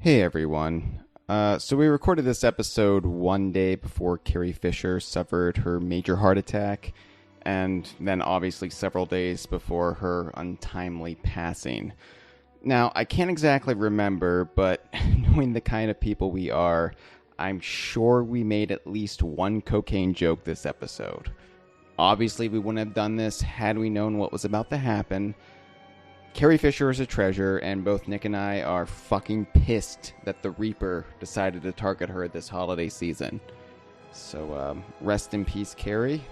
Hey everyone. So we recorded this episode one day before Carrie Fisher suffered her major heart attack, and then obviously several days before her untimely passing. Now, I can't exactly remember, but knowing the kind of people we are, I'm sure we made at least one cocaine joke this episode. Obviously, we wouldn't have done this had we known what was about to happen. Carrie Fisher is a treasure, and both Nick and I are fucking pissed that the Reaper decided to target her this holiday season. So, rest in peace, Carrie.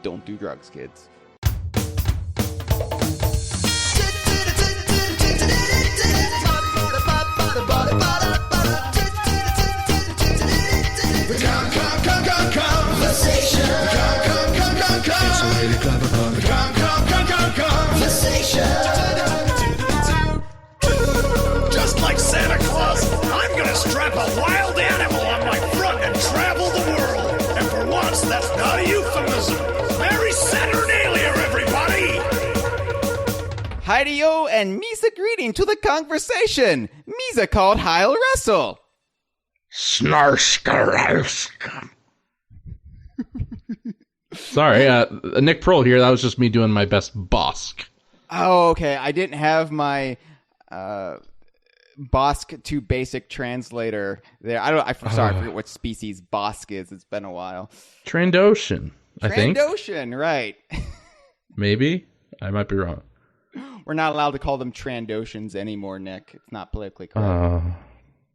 Don't do drugs, kids. Just like Santa Claus, I'm gonna strap a wild animal on my front and travel the world. And for once, that's not a euphemism. Merry Saturnalia, everybody! Hi-de-yo and Misa greeting to the Kongversation. Misa called Hyle Russell. Snarskaruska. Sorry, Nick Prol here. That was just me doing my best Bosk. Oh, okay. I didn't have my Bosk to basic translator there. I forget what species Bosk is. It's been a while. Trandoshan, I think. Trandoshan, right. Maybe. I might be wrong. We're not allowed to call them Trandoshans anymore, Nick. It's not politically correct.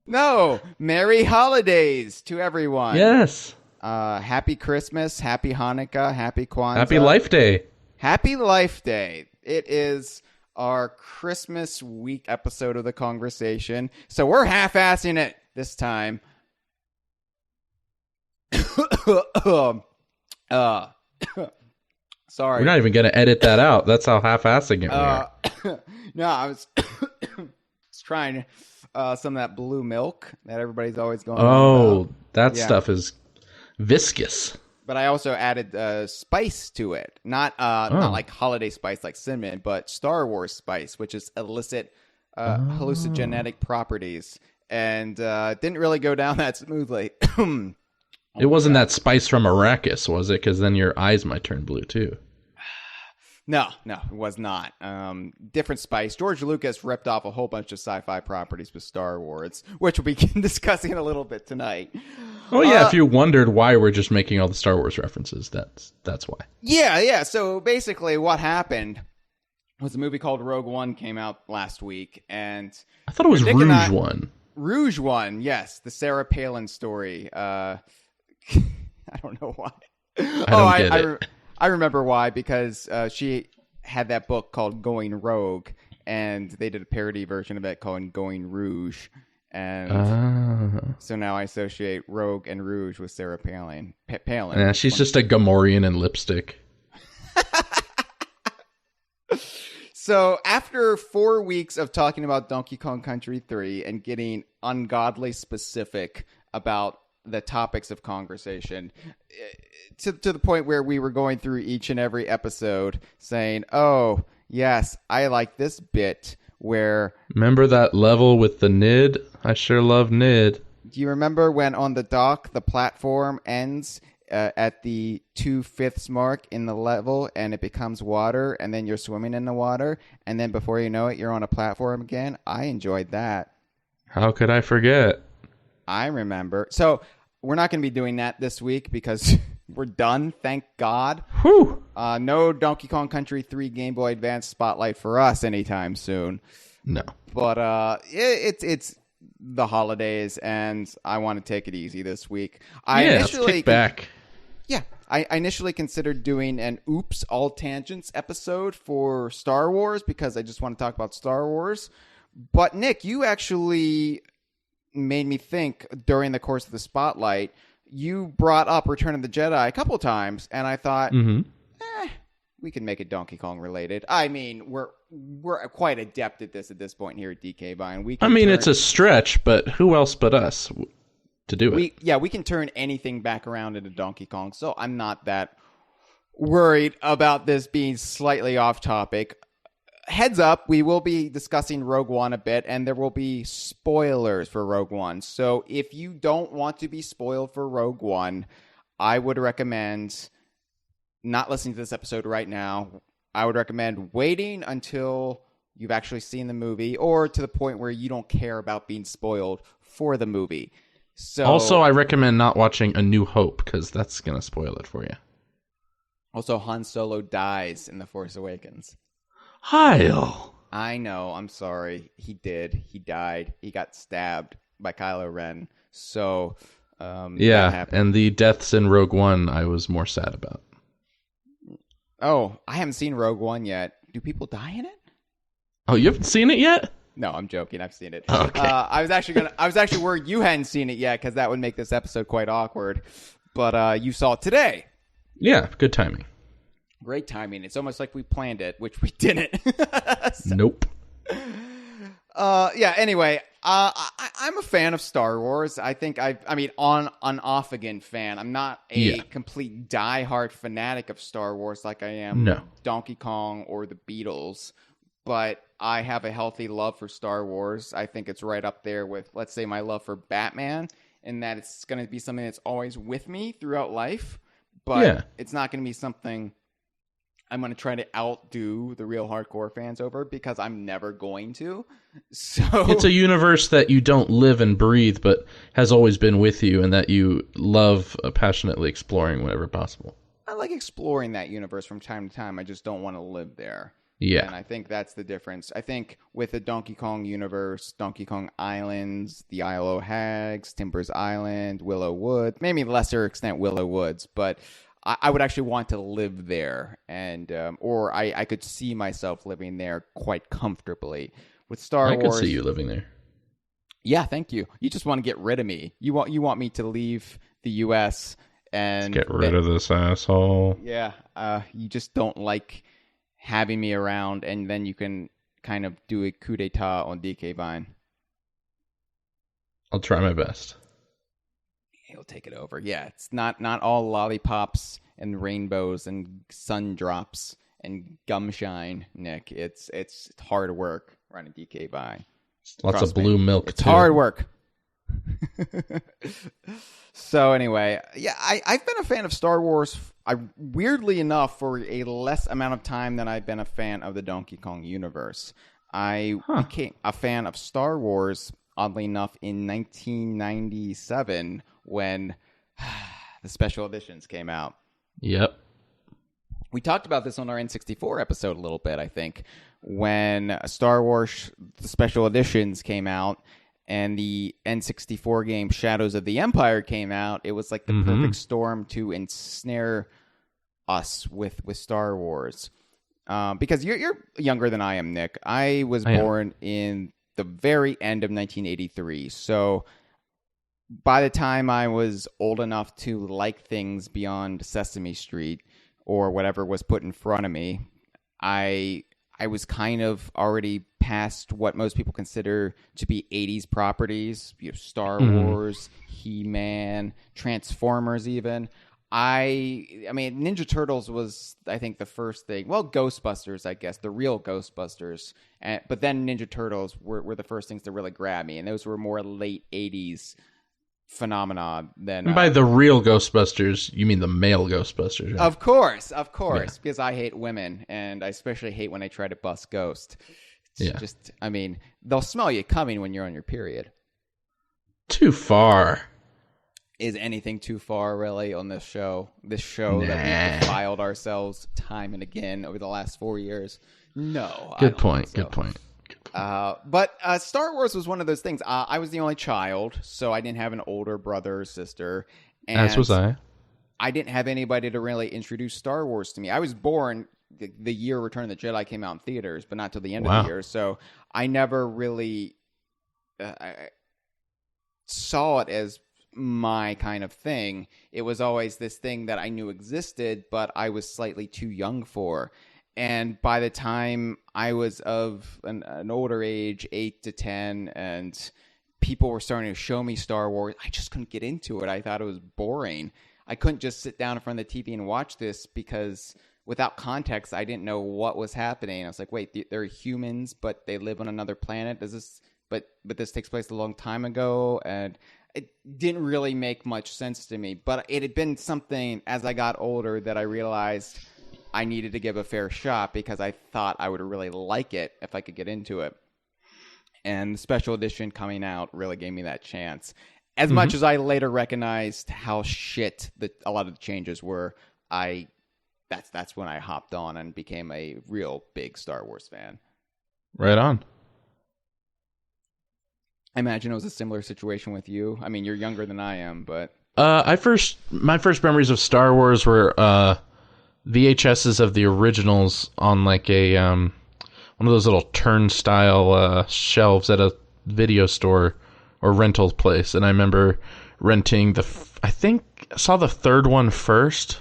No! Merry holidays to everyone. Yes. Happy Christmas, happy Hanukkah, happy Kwanzaa. Happy Life Day. Happy Life Day. It is our Christmas week episode of the Kongversation, so we're half-assing it this time. Sorry. We're not even going to edit that out. That's how half-assing it we are. No, I was trying some of that blue milk that everybody's always going on about. That stuff is viscous. But I also added spice to it. Not like holiday spice like cinnamon, but Star Wars spice, which is illicit hallucinogenic properties. And didn't really go down that smoothly. It wasn't that spice from Arrakis, was it? Because then your eyes might turn blue, too. No, it was not. Different spice. George Lucas ripped off a whole bunch of sci-fi properties with Star Wars, which we'll be discussing a little bit tonight. Oh, yeah, if you wondered why we're just making all the Star Wars references, that's why. Yeah. So basically what happened was a movie called Rogue One came out last week, and I thought it was Rouge One. Rouge One, yes. The Sarah Palin story. I don't know why. I remember why, because she had that book called Going Rogue, and they did a parody version of it called Going Rouge. And so now I associate Rogue and Rouge with Sarah Palin. Yeah, she's just a Gamorrean in lipstick. So after 4 weeks of talking about Donkey Kong Country 3 and getting ungodly specific about the topics of conversation, to the point where we were going through each and every episode saying, oh, yes, I like this bit where... Remember that level with the Nid? I sure love Nid. Do you remember when on the dock the platform ends at the 2/5 mark in the level and it becomes water and then you're swimming in the water and then before you know it you're on a platform again? I enjoyed that. How could I forget? I remember. So we're not going to be doing that this week because we're done, thank God. Whew. No Donkey Kong Country 3 Game Boy Advance spotlight for us anytime soon. No. But it's the holidays, and I want to take it easy this week. Let's kick back. Yeah, I initially considered doing an Oops, All Tangents episode for Star Wars because I just want to talk about Star Wars. But, Nick, you actually made me think during the course of the spotlight. You brought up Return of the Jedi a couple times, and I thought, we can make it Donkey Kong related. I mean, we're quite adept at this point here at DK Vine. It's a stretch, but who else but us to do it? We can turn anything back around into Donkey Kong, so I'm not that worried about this being slightly off topic. heads up, we will be discussing Rogue One a bit, and there will be spoilers for Rogue One. So if you don't want to be spoiled for Rogue One, I would recommend not listening to this episode right now. I would recommend waiting until you've actually seen the movie, or to the point where you don't care about being spoiled for the movie. So Also, I recommend not watching A New Hope, because that's going to spoil it for you. Also, Han Solo dies in The Force Awakens. Hyle. I know. I'm sorry. He did. He died. He got stabbed by Kylo Ren. So, yeah, and the deaths in Rogue One I was more sad about. Oh, I haven't seen Rogue One yet. Do people die in it? Oh, you haven't seen it yet? No, I'm joking. I've seen it. Okay. I was actually worried you hadn't seen it yet, because that would make this episode quite awkward. But you saw it today. Yeah, good timing. Great timing. It's almost like we planned it, which we didn't. Nope. Yeah, anyway, I'm a fan of Star Wars. I think on an off again fan. I'm not a complete diehard fanatic of Star Wars like I am Donkey Kong or the Beatles, but I have a healthy love for Star Wars. I think it's right up there with, let's say, my love for Batman, in that it's going to be something that's always with me throughout life, but it's not going to be something I'm going to try to outdo the real hardcore fans over, because I'm never going to. So it's a universe that you don't live and breathe, but has always been with you, and that you love passionately exploring whenever possible. I like exploring that universe from time to time. I just don't want to live there. Yeah. And I think that's the difference. I think with the Donkey Kong universe, Donkey Kong Islands, the Isle o' Hags, Timbers Island, Willow Wood, maybe lesser extent Willow Woods, but I would actually want to live there, and or I could see myself living there quite comfortably. With Star Wars, I could see you living there. Yeah, thank you. You just want to get rid of me. You want me to leave the U.S. and get rid of this asshole. Yeah, you just don't like having me around, and then you can kind of do a coup d'etat on DK Vine. I'll try my best. He'll take it over. Yeah, it's not all lollipops and rainbows and sun drops and gum shine, Nick. It's hard work running DK Vine. Lots of blue milk. It's hard work. So anyway, yeah, I've been a fan of Star Wars. Weirdly enough, for a less amount of time than I've been a fan of the Donkey Kong universe. I became a fan of Star Wars, oddly enough, in 1997 when the special editions came out. Yep. We talked about this on our N64 episode a little bit, I think, when Star Wars the special editions came out and the N64 game Shadows of the Empire came out. It was like the perfect storm to ensnare us with Star Wars. Because you're younger than I am, Nick. I was born in the very end of 1983. So by the time I was old enough to like things beyond Sesame Street or whatever was put in front of me, I was kind of already past what most people consider to be 80s properties. You know, Star Wars, He-Man, Transformers even. I mean, Ninja Turtles was, I think, the first thing. Well, Ghostbusters, I guess, the real Ghostbusters. But then Ninja Turtles were the first things to really grab me. And those were more late 80s phenomenon than... And by the real Ghostbusters, you mean the male Ghostbusters, right? Of course, because I hate women, and I especially hate when they try to bust Ghost. It's just, I mean, they'll smell you coming when you're on your period. Too far. Is anything too far, really, on this show? This show that we've defiled ourselves time and again over the last 4 years? No. Good point. But Star Wars was one of those things. I was the only child, so I didn't have an older brother or sister. And as was I. I didn't have anybody to really introduce Star Wars to me. I was born the year Return of the Jedi came out in theaters, but not till the end of the year. So I never really saw it as my kind of thing. It was always this thing that I knew existed, but I was slightly too young for. And by the time I was of an older age, 8 to 10, and people were starting to show me Star Wars, I just couldn't get into it. I thought it was boring. I couldn't just sit down in front of the TV and watch this because, without context, I didn't know what was happening. I was like, wait, they're humans, but they live on another planet. But this takes place a long time ago, and it didn't really make much sense to me. But it had been something as I got older that I realized I needed to give a fair shot, because I thought I would really like it if I could get into it. And the special edition coming out really gave me that chance. As much as I later recognized how shit a lot of the changes were, that's when I hopped on and became a real big Star Wars fan. Right on. I imagine it was a similar situation with you. I mean, you're younger than I am, but my first memories of Star Wars were VHSs of the originals on like a one of those little turnstile shelves at a video store or rental place, and I remember renting I think I saw the third one first,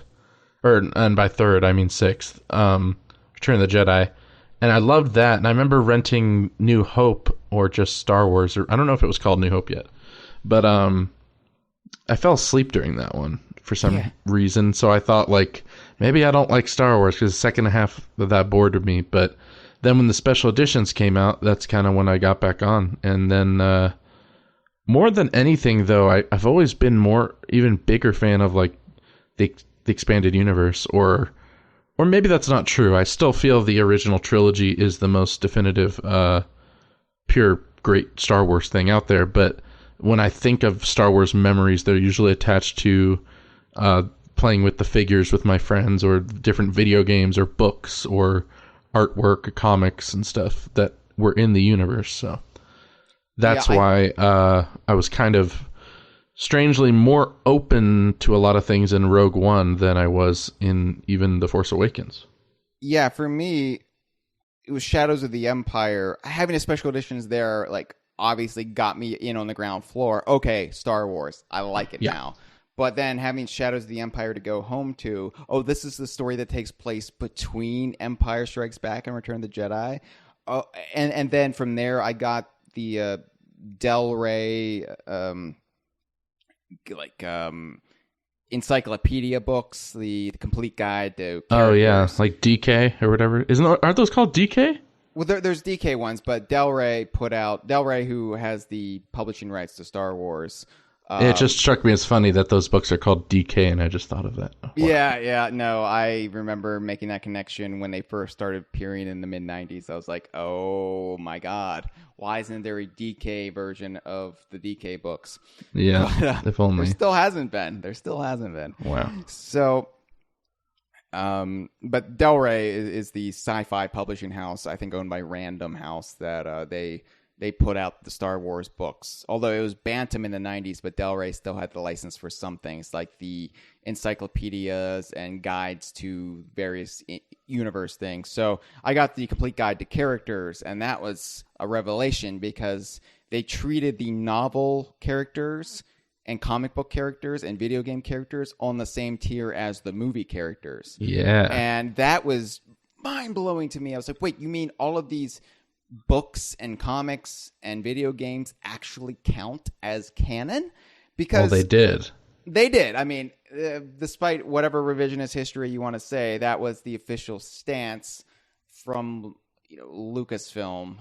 and by third I mean sixth, Return of the Jedi, and I loved that. And I remember renting New Hope, or just Star Wars, or I don't know if it was called New Hope yet, but I fell asleep during that one for some reason. So I thought, like, maybe I don't like Star Wars because the second half of that bored me. But then when the special editions came out, that's kind of when I got back on. And then more than anything, though, I've always been even bigger fan of like the expanded universe, or maybe that's not true. I still feel the original trilogy is the most definitive, pure great Star Wars thing out there. But when I think of Star Wars memories, they're usually attached to playing with the figures with my friends, or different video games, or books, or artwork, or comics and stuff that were in the universe. So that's why I was kind of strangely more open to a lot of things in Rogue One than I was in even The Force Awakens. Yeah, for me, it was Shadows of the Empire. Having a special editions there, like, obviously got me in on the ground floor. Okay, Star Wars, I like it now. But then having Shadows of the Empire to go home to, this is the story that takes place between Empire Strikes Back and Return of the Jedi. And then from there, I got the Del Rey encyclopedia books, the complete guide to characters. Like DK or whatever. Aren't those called DK? Well, there's DK ones, but Del Rey, who has the publishing rights to Star Wars. It just struck me as funny that those books are called DK, and I just thought of that. Wow. Yeah, no, I remember making that connection when they first started appearing in the mid-90s. I was like, oh my god, why isn't there a DK version of the DK books? Yeah, but, if only. There still hasn't been. Wow. So, but Del Rey is the sci-fi publishing house, I think owned by Random House, that they put out the Star Wars books. Although it was Bantam in the 90s, but Del Rey still had the license for some things, like the encyclopedias and guides to various universe things. So I got the complete guide to characters, and that was a revelation, because they treated the novel characters and comic book characters and video game characters on the same tier as the movie characters. Yeah. And that was mind-blowing to me. I was like, wait, you mean all of these books and comics and video games actually count as canon? Because they did. I mean, despite whatever revisionist history you want to say, that was the official stance from Lucasfilm.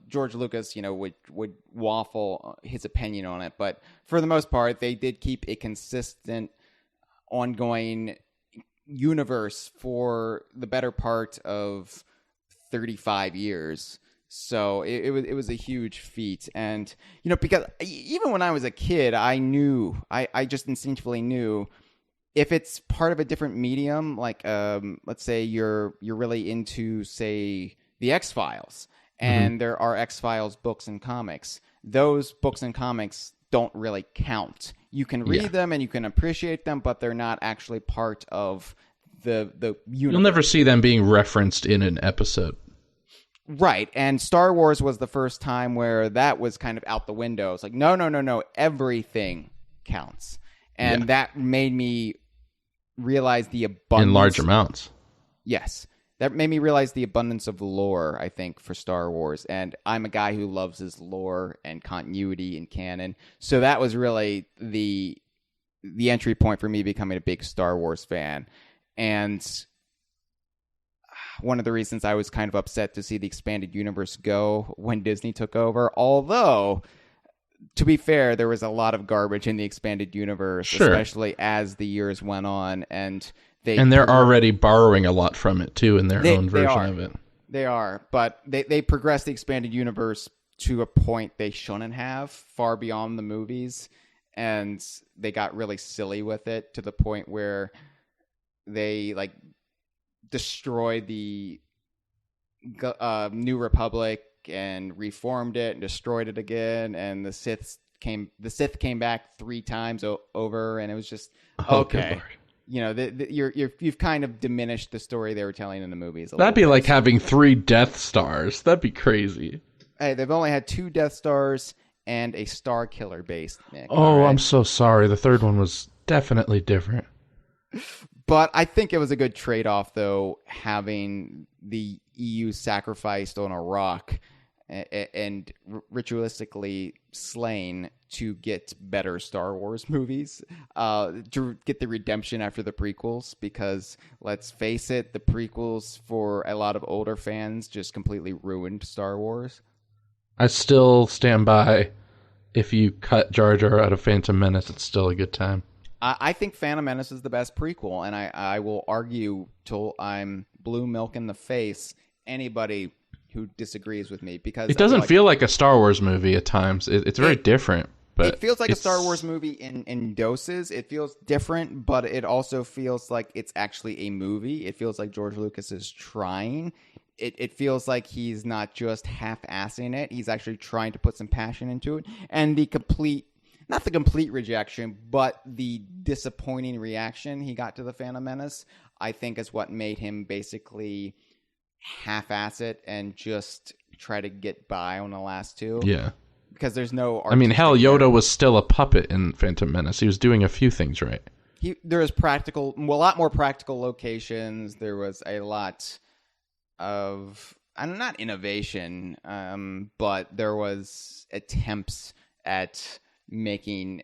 George Lucas, would waffle his opinion on it, but for the most part, they did keep a consistent, ongoing universe for the better part of 35 years. So it was a huge feat. And, because even when I was a kid, I just instinctively knew, if it's part of a different medium, like, let's say you're really into, say, the X-Files, and there are X-Files books and comics. Those books and comics don't really count. You can read them and you can appreciate them, but they're not actually part of the universe. You'll never see them being referenced in an episode. Right, and Star Wars was the first time where that was kind of out the window. It's like, no, everything counts. And that made me realize the abundance... In large amounts. Yes. That made me realize the abundance of lore, I think, for Star Wars. And I'm a guy who loves his lore and continuity and canon. So that was really the entry point for me becoming a big Star Wars fan. And one of the reasons I was kind of upset to see the expanded universe go when Disney took over. Although, to be fair, there was a lot of garbage in the expanded universe, especially as the years went on, and they're already borrowing a lot from it too in their own version of it. They are, but they progressed the expanded universe to a point they shouldn't have, far beyond the movies, and they got really silly with it to the point where they like destroyed the New Republic and reformed it and destroyed it again, and the Sith came back 3 times over, and it was just okay. You know, you've kind of diminished the story they were telling in the movies. That'd be like having 3 Death Stars. That'd be crazy. Hey, they've only had 2 Death Stars and a Star Killer base, Nick. Oh, right? I'm so sorry. The third one was definitely different. But I think it was a good trade-off, though, having the EU sacrificed on a rock and ritualistically slain to get better Star Wars movies, to get the redemption after the prequels, because let's face it, the prequels for a lot of older fans just completely ruined Star Wars. I still stand by, if you cut Jar Jar out of Phantom Menace, it's still a good time. I think Phantom Menace is the best prequel, and I will argue till I'm blue milk in the face anybody who disagrees with me, because it doesn't feel like a Star Wars movie at times. It's very different. But it feels like a Star Wars movie in doses. It feels different, but it also feels like it's actually a movie. It feels like George Lucas is trying. It feels like he's not just half-assing it. He's actually trying to put some passion into it. And not the complete rejection, but the disappointing reaction he got to the Phantom Menace, I think is what made him basically half-ass it and just try to get by on the last 2. Yeah. Because there's no... I mean, hell, Yoda was still a puppet in Phantom Menace. He was doing a few things right. There was a lot more practical locations. There was a lot of... not innovation, but there was attempts at making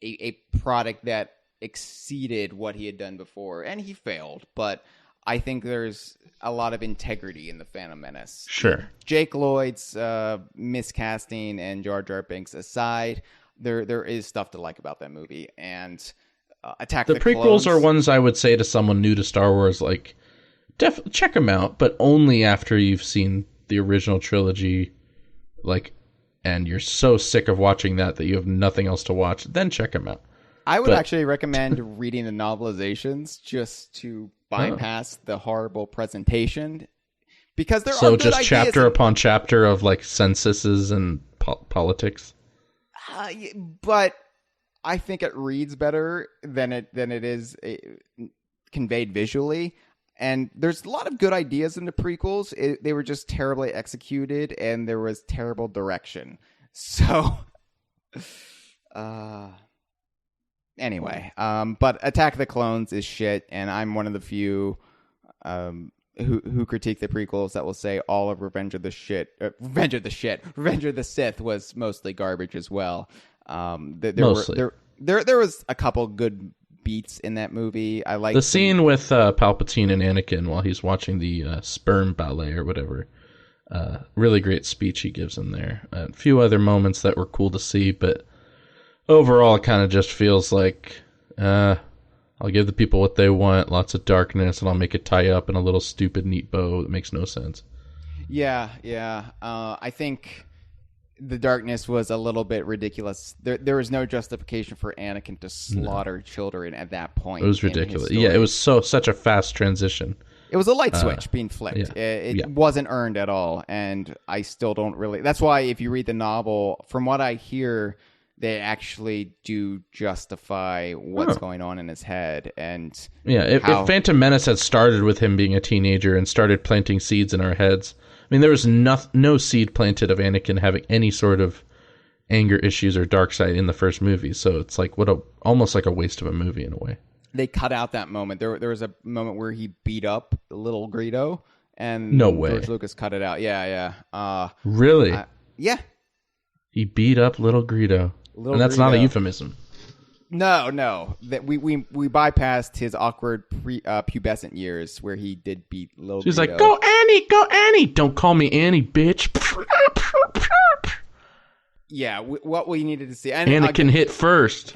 a product that exceeded what he had done before. And he failed, but I think there's a lot of integrity in the Phantom Menace. Sure. Jake Lloyd's miscasting and Jar Jar Binks aside, there is stuff to like about that movie. And Attack the prequels Clones are ones I would say to someone new to Star Wars, like, check them out, but only after you've seen the original trilogy, like, and you're so sick of watching that you have nothing else to watch, then check them out. I would actually recommend reading the novelizations just to bypass the horrible presentation, because there are good just ideas chapter upon chapter of like censuses and politics. But I think it reads better than it is conveyed visually. And there's a lot of good ideas in the prequels. They were just terribly executed, and there was terrible direction. So, anyway, but Attack of the Clones is shit, and I'm one of the few who critique the prequels that will say all of Revenge of the Sith was mostly garbage as well. There was a couple good beats in that movie. I like the scene with Palpatine and Anakin while he's watching the sperm ballet or whatever. Really great speech he gives in there. A few other moments that were cool to see, but overall it kind of just feels like I'll give the people what they want, lots of darkness, and I'll make it tie up in a little stupid neat bow that makes no sense. Yeah. I think the darkness was a little bit ridiculous. There was no justification for Anakin to slaughter children at that point. It was ridiculous. Yeah, it was such a fast transition. It was a light switch being flicked. Yeah. It wasn't earned at all, and I still don't really... That's why if you read the novel, from what I hear, they actually do justify what's going on in his head. And if Phantom Menace had started with him being a teenager and started planting seeds in our heads... I mean, there was no seed planted of Anakin having any sort of anger issues or dark side in the first movie, so it's like almost like a waste of a movie in a way. They cut out that moment. There was a moment where he beat up little Greedo, and no way. George Lucas cut it out. Yeah. Really? Yeah. He beat up little Greedo, and that's not a euphemism. No. That we bypassed his awkward pubescent years where he did beat Lil She's Greedo. like, go Annie. Don't call me Annie, bitch. Yeah, what we needed to see. And Anakin hit first.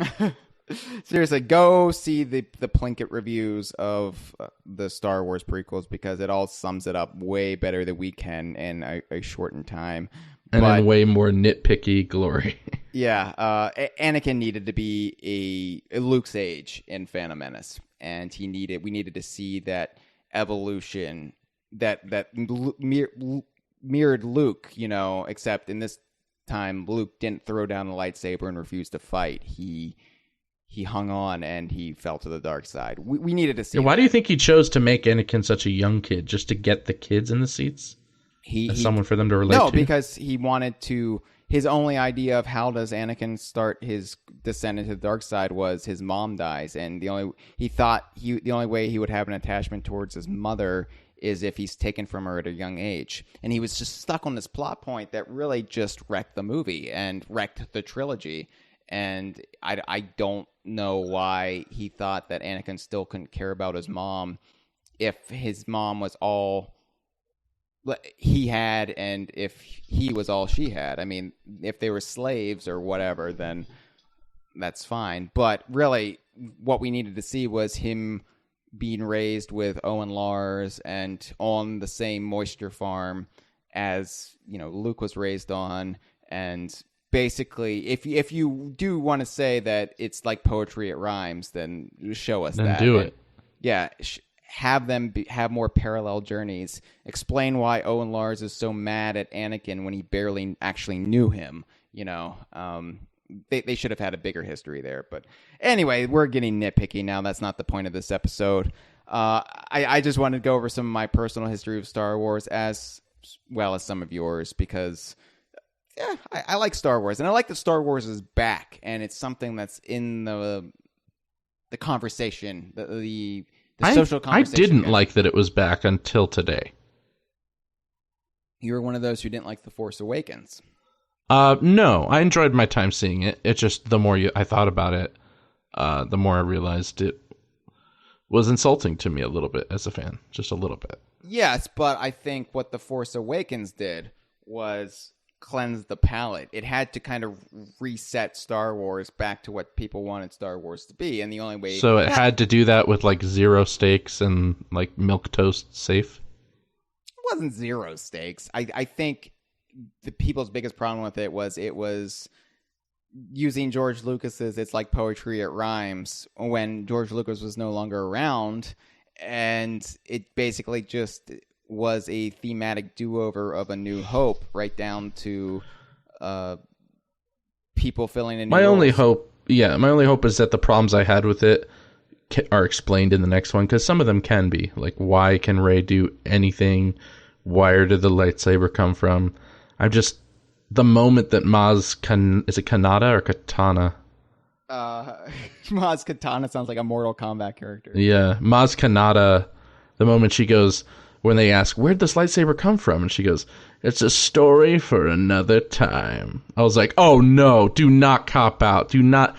Seriously, go see the Plinkett reviews of the Star Wars prequels because it all sums it up way better than we can in a shortened time. And in way more nitpicky glory. Yeah, Anakin needed to be a Luke's age in Phantom Menace, and we needed to see that evolution that mirrored Luke, except in this time Luke didn't throw down the lightsaber and refuse to fight. He hung on and he fell to the dark side. We needed to see. Why do you think he chose to make Anakin such a young kid, just to get the kids in the seats? Someone for them to relate to? No, because he wanted to. His only idea of how does Anakin start his descent into the dark side was his mom dies, and the only way he would have an attachment towards his mother is if he's taken from her at a young age. And he was just stuck on this plot point that really just wrecked the movie and wrecked the trilogy. And I don't know why he thought that Anakin still couldn't care about his mom if his mom was all he had and if he was all she had. I mean, if they were slaves or whatever, then that's fine. But really, what we needed to see was him being raised with Owen Lars and on the same moisture farm as, Luke was raised on. And basically, if you do want to say that it's like poetry, it rhymes, then show us that. Then do it. Yeah. Have them have more parallel journeys. Explain why Owen Lars is so mad at Anakin when he barely actually knew him. They should have had a bigger history there. But anyway, we're getting nitpicky now. That's not the point of this episode. I just wanted to go over some of my personal history of Star Wars as well as some of yours because I like Star Wars. And I like that Star Wars is back. And it's something that's in the conversation, the social conversation. I didn't like that it was back until today. You were one of those who didn't like The Force Awakens. No, I enjoyed my time seeing it. It just, the more I thought about it, the more I realized it was insulting to me a little bit as a fan. Just a little bit. Yes, but I think what The Force Awakens did was cleanse the palate. It had to kind of reset Star Wars back to what people wanted Star Wars to be, and the only way... So it had to do that with, zero stakes and, milquetoast safe? It wasn't zero stakes. I think the people's biggest problem with it was using George Lucas's "it's like poetry, it rhymes" when George Lucas was no longer around, and it basically just was a thematic do-over of A New Hope, right down to people filling in. My only hope is that the problems I had with it are explained in the next one, because some of them can be why can Rey do anything? Where did the lightsaber come from? The moment that is it Kanata or Katana? Maz Katana sounds like a Mortal Kombat character. Yeah, Maz Kanata. The moment she goes, when they ask, where'd this lightsaber come from? And she goes, it's a story for another time. I was like, oh no, do not cop out. Do not.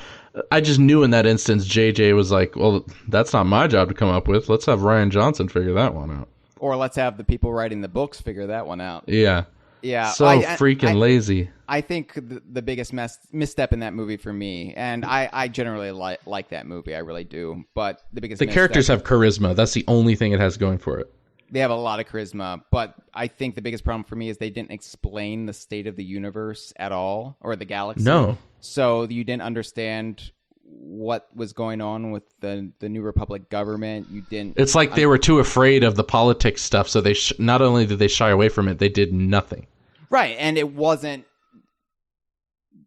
I just knew in that instance, JJ was like, well, that's not my job to come up with. Let's have Rian Johnson figure that one out. Or let's have the people writing the books figure that one out. Yeah. Yeah. So freaking lazy. I think the biggest misstep in that movie for me, and I generally like that movie, I really do, but the characters have charisma. That's the only thing it has going for it. They have a lot of charisma, but I think the biggest problem for me is they didn't explain the state of the universe at all, or the galaxy. No. So you didn't understand what was going on with the New Republic government. You didn't. It's like they were too afraid of the politics stuff, so they not only did they shy away from it, they did nothing. Right, and it wasn't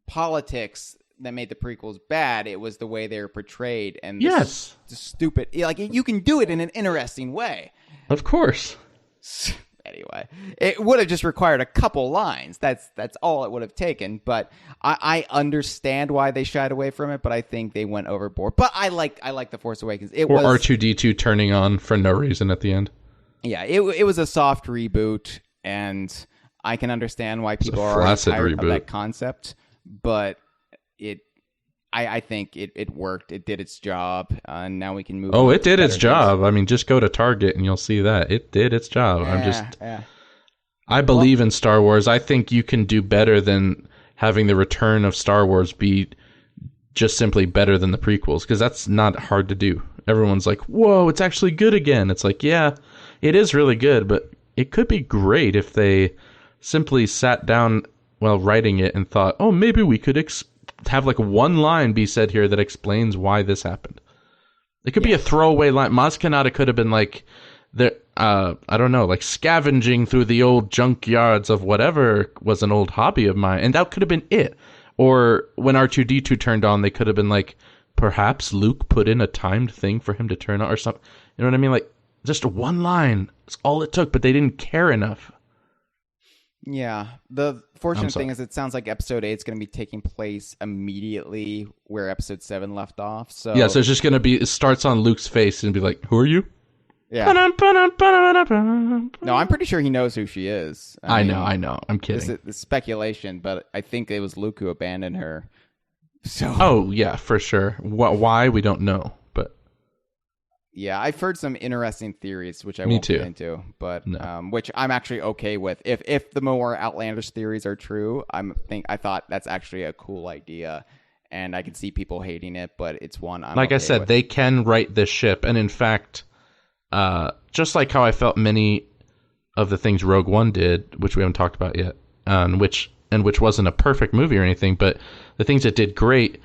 politics that made the prequels bad. It was the way they were portrayed, and the stupid. You can do it in an interesting way. Of course. Anyway, it would have just required a couple lines. That's all it would have taken. But I understand why they shied away from it. But I think they went overboard. But I like The Force Awakens. It was R2-D2 turning on for no reason at the end. Yeah, it was a soft reboot, and I can understand why people are tired of that concept. But I think it worked. It did its job, and now we can move. Oh, on it to did better its job. I mean, just go to Target and you'll see that it did its job. I believe in Star Wars. I think you can do better than having the return of Star Wars be just simply better than the prequels, because that's not hard to do. Everyone's like, whoa, it's actually good again. It's like, yeah, it is really good, but it could be great if they simply sat down while writing it and thought, oh, maybe we could have like one line be said here that explains why this happened. It could be a throwaway line. Maz Kanata could have been like, I don't know, like scavenging through the old junkyards of whatever was an old hobby of mine, and that could have been it. Or when R2-D2 turned on, they could have been like, perhaps Luke put in a timed thing for him to turn on or something. You know what I mean? Like, just one line. That's all it took, but they didn't care enough. Yeah. The fortunate thing is it sounds like episode 8 is going to be taking place immediately where episode 7 left off. So yeah, so it's just going to be, it starts on Luke's face and be like, who are you? Yeah. No, I'm pretty sure he knows who she is. I know. I'm kidding. This is speculation, but I think it was Luke who abandoned her. So. Oh, yeah, for sure. Why? We don't know, but. Yeah, I've heard some interesting theories, which I won't get into, but which I'm actually okay with. If the more outlandish theories are true, I thought that's actually a cool idea, and I can see people hating it, but it's one I'm like okay I said, with. they can right this ship, and in fact, just like how I felt many of the things Rogue One did, which we haven't talked about yet, which wasn't a perfect movie or anything, but the things it did great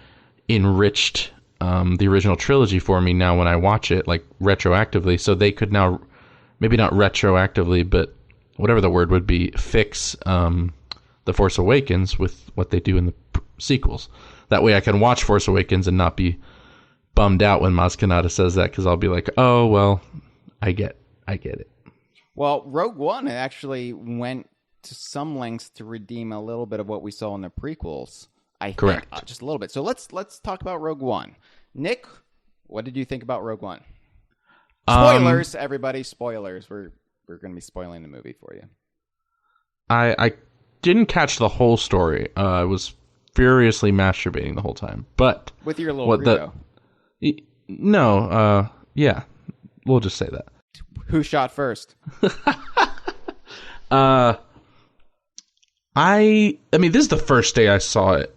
enriched the original trilogy for me now when I watch it, like retroactively. So they could now, maybe not retroactively, but whatever the word would be, fix The Force Awakens with what they do in the sequels. That way I can watch Force Awakens and not be bummed out when Maz Kanata says that, because I'll be like, oh, well, I get it. Well, Rogue One actually went to some lengths to redeem a little bit of what we saw in the prequels. Correct. Think, just a little bit. So let's talk about Rogue One. Nick, what did you think about Rogue One? Spoilers, everybody! Spoilers. We're going to be spoiling the movie for you. I didn't catch the whole story. I was furiously masturbating the whole time, but with your little Greedo. No. Yeah, we'll just say that. Who shot first? I mean, this is the first day I saw it.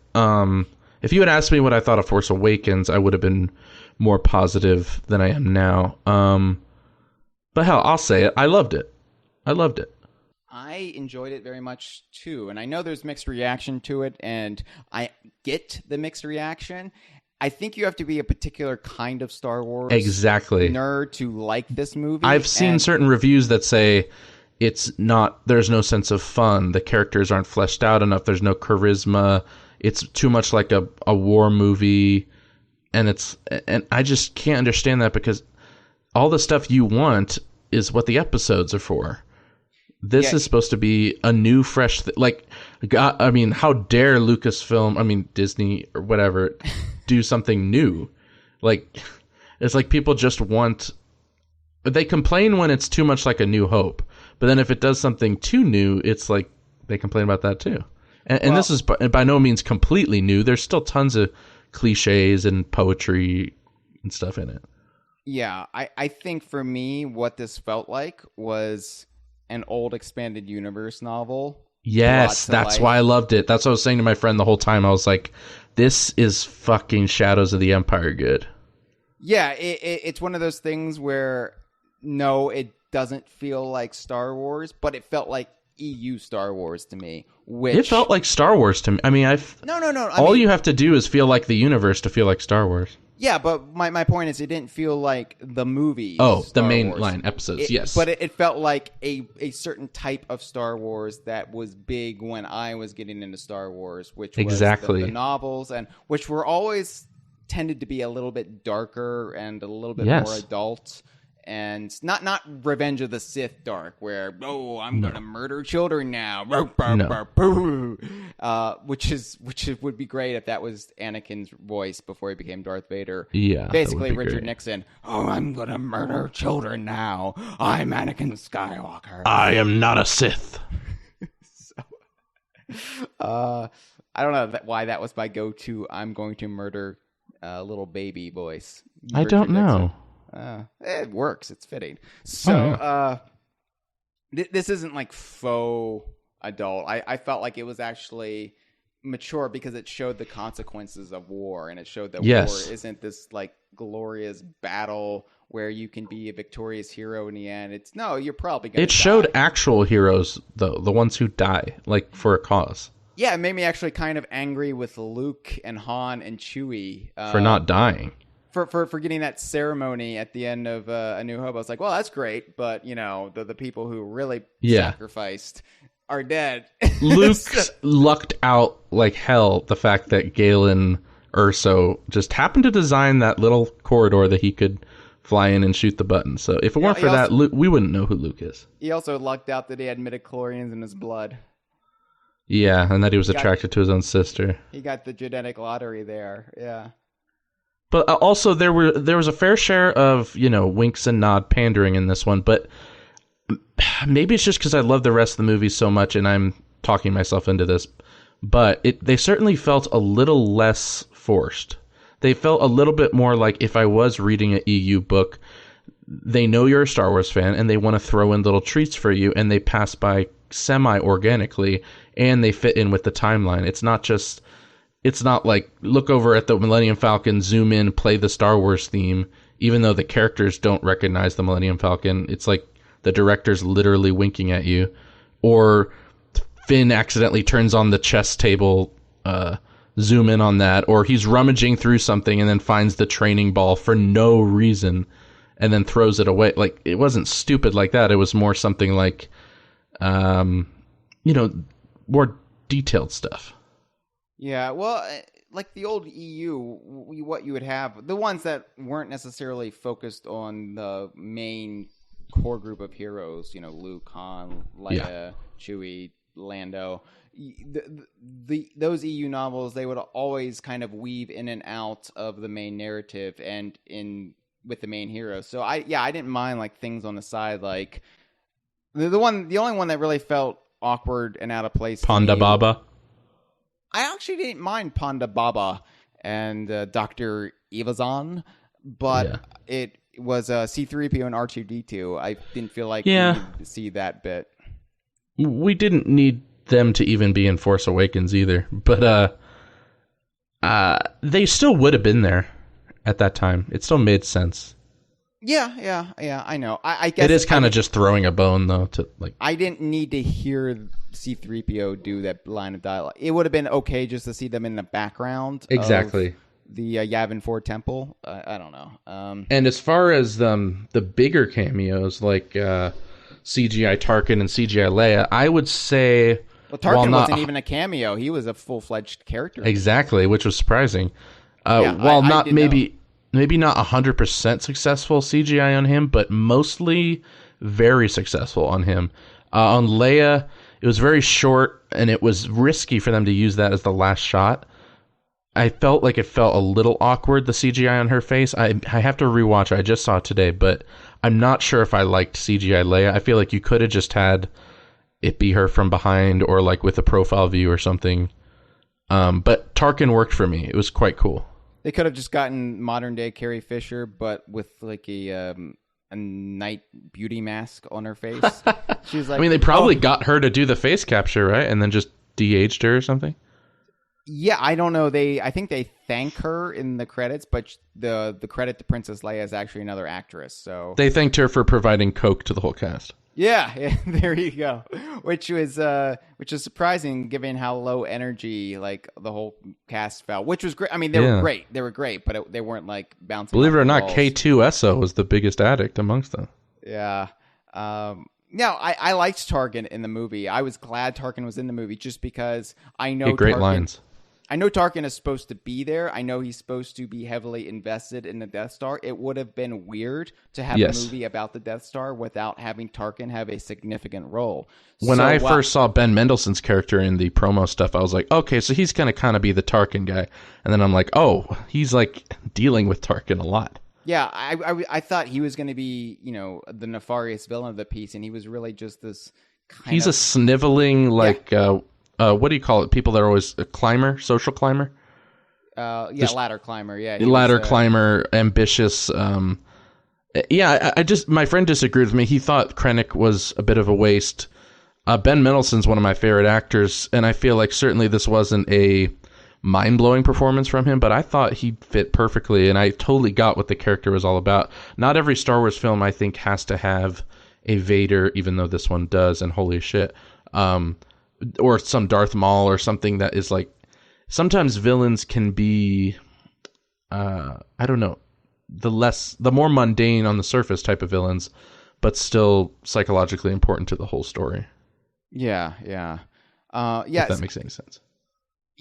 If you had asked me what I thought of Force Awakens, I would have been more positive than I am now. But hell, I'll say it. I loved it. I enjoyed it very much too, and I know there's mixed reaction to it, and I get the mixed reaction. I think you have to be a particular kind of Star Wars nerd to like this movie. I've seen certain reviews that say there's no sense of fun. The characters aren't fleshed out enough. There's no charisma. It's too much like a war movie. And I just can't understand that, because all the stuff you want is what the episodes are for. This is supposed to be a new, fresh, God, I mean, how dare Disney or whatever do something new? Like, it's like people just want, they complain when it's too much like A New Hope. But then if it does something too new, it's like they complain about that too. And this is by no means completely new. There's still tons of cliches and poetry and stuff in it. Yeah, I think for me, what this felt like was an old expanded universe novel. Yes, that's why I loved it. That's what I was saying to my friend the whole time. I was like, this is fucking Shadows of the Empire good. Yeah, it's one of those things where, no, it doesn't feel like Star Wars, but it felt like EU Star Wars to me. It felt like Star Wars to me. I mean, No. You have to do is feel like the universe to feel like Star Wars. Yeah, but my point is, it didn't feel like the movie. Oh, the mainline episodes, yes. But it felt like a certain type of Star Wars that was big when I was getting into Star Wars, which was the novels, and which were always tended to be a little bit darker and a little bit more adult. And not Revenge of the Sith dark, where I'm gonna murder children now, which would be great if that was Anakin's voice before he became Darth Vader. Yeah, basically Richard Nixon. I'm gonna murder children now. I'm Anakin Skywalker. I am not a Sith. I don't know why that was my go-to. I'm going to murder little baby voice. I don't know. It works. It's fitting. So this isn't like faux adult. I felt like it was actually mature because it showed the consequences of war, and it showed that war isn't this like glorious battle where you can be a victorious hero in the end. It's no, you're probably gonna. It showed actual heroes though, the ones who die like for a cause. Yeah, it made me actually kind of angry with Luke and Han and Chewie for not dying. For getting that ceremony at the end of A New Hope. I was like, well, that's great, but you know, the people who really sacrificed are dead. Luke lucked out like hell the fact that Galen Erso just happened to design that little corridor that he could fly in and shoot the button. So if it weren't for that, Luke, we wouldn't know who Luke is. He also lucked out that he had midichlorians in his blood. Yeah, and that he was attracted to his own sister. He got the genetic lottery there, yeah. But also there was a fair share of, you know, winks and nod pandering in this one, but maybe it's just because I love the rest of the movie so much and I'm talking myself into this, but they certainly felt a little less forced. They felt a little bit more like if I was reading an EU book, they know you're a Star Wars fan and they want to throw in little treats for you and they pass by semi-organically and they fit in with the timeline. It's not like look over at the Millennium Falcon, zoom in, play the Star Wars theme, even though the characters don't recognize the Millennium Falcon. It's like the director's literally winking at you. Or Finn accidentally turns on the chess table, zoom in on that. Or he's rummaging through something and then finds the training ball for no reason and then throws it away. Like, it wasn't stupid like that. It was more something like, you know, more detailed stuff. Yeah, well, like the old EU, what you would have, the ones that weren't necessarily focused on the main core group of heroes, you know, Luke, Han, Leia, Chewie, Lando, those EU novels, they would always kind of weave in and out of the main narrative and in with the main hero. So I didn't mind like things on the side, like the only one that really felt awkward and out of place. Ponda Baba. I actually didn't mind Ponda Baba and Dr. Evazan, but it was C-3PO and R2-D2. I didn't feel like we needed to see that bit. We didn't need them to even be in Force Awakens either, but they still would have been there at that time. It still made sense. Yeah, I know. I guess it is kind of just throwing a bone, though. To like, I didn't need to hear C-3PO do that line of dialogue. It would have been okay just to see them in the background. Exactly. Of the Yavin 4 temple. I don't know. And as far as the bigger cameos, like CGI Tarkin and CGI Leia, I would say... Well, Tarkin wasn't even a cameo. He was a full-fledged character. Exactly, which was surprising. While not maybe not 100% successful CGI on him, but mostly very successful on him. On Leia, it was very short, and it was risky for them to use that as the last shot. I felt like it felt a little awkward, the CGI on her face. I have to rewatch it. I just saw it today, but I'm not sure if I liked CGI Leia. I feel like you could have just had it be her from behind or like with a profile view or something. But Tarkin worked for me. It was quite cool. They could have just gotten modern day Carrie Fisher, but with like a night beauty mask on her face. She was like, I mean, they probably got her to do the face capture, right? And then just de-aged her or something. Yeah, I don't know. I think they thank her in the credits, but the credit to Princess Leia is actually another actress. So they thanked her for providing coke to the whole cast. Yeah, there you go. Which is surprising given how low energy like the whole cast felt. Which was great. I mean, they were great. They were great, but they weren't like bouncing. Believe it or not, K2SO was the biggest addict amongst them. Yeah. No, I liked Tarkin in the movie. I was glad Tarkin was in the movie just because I know great lines. I know Tarkin is supposed to be there. I know he's supposed to be heavily invested in the Death Star. It would have been weird to have a movie about the Death Star without having Tarkin have a significant role. When I first saw Ben Mendelsohn's character in the promo stuff, I was like, okay, so he's going to kind of be the Tarkin guy. And then I'm like, oh, he's like dealing with Tarkin a lot. Yeah, I thought he was going to be, you know, the nefarious villain of the piece, and he was really just this He's a sniveling, like, what do you call it? People that are always a climber, social climber. Ladder climber. Yeah, Ladder climber, ambitious. I just my friend disagreed with me. He thought Krennic was a bit of a waste. Ben Mendelsohn's one of my favorite actors, and I feel like certainly this wasn't a mind-blowing performance from him, but I thought he fit perfectly, and I totally got what the character was all about. Not every Star Wars film, I think, has to have a Vader, even though this one does, and holy shit. Or some Darth Maul or something that is like... Sometimes villains can be... I don't know. The more mundane on the surface type of villains, but still psychologically important to the whole story. Yeah. If that makes any sense.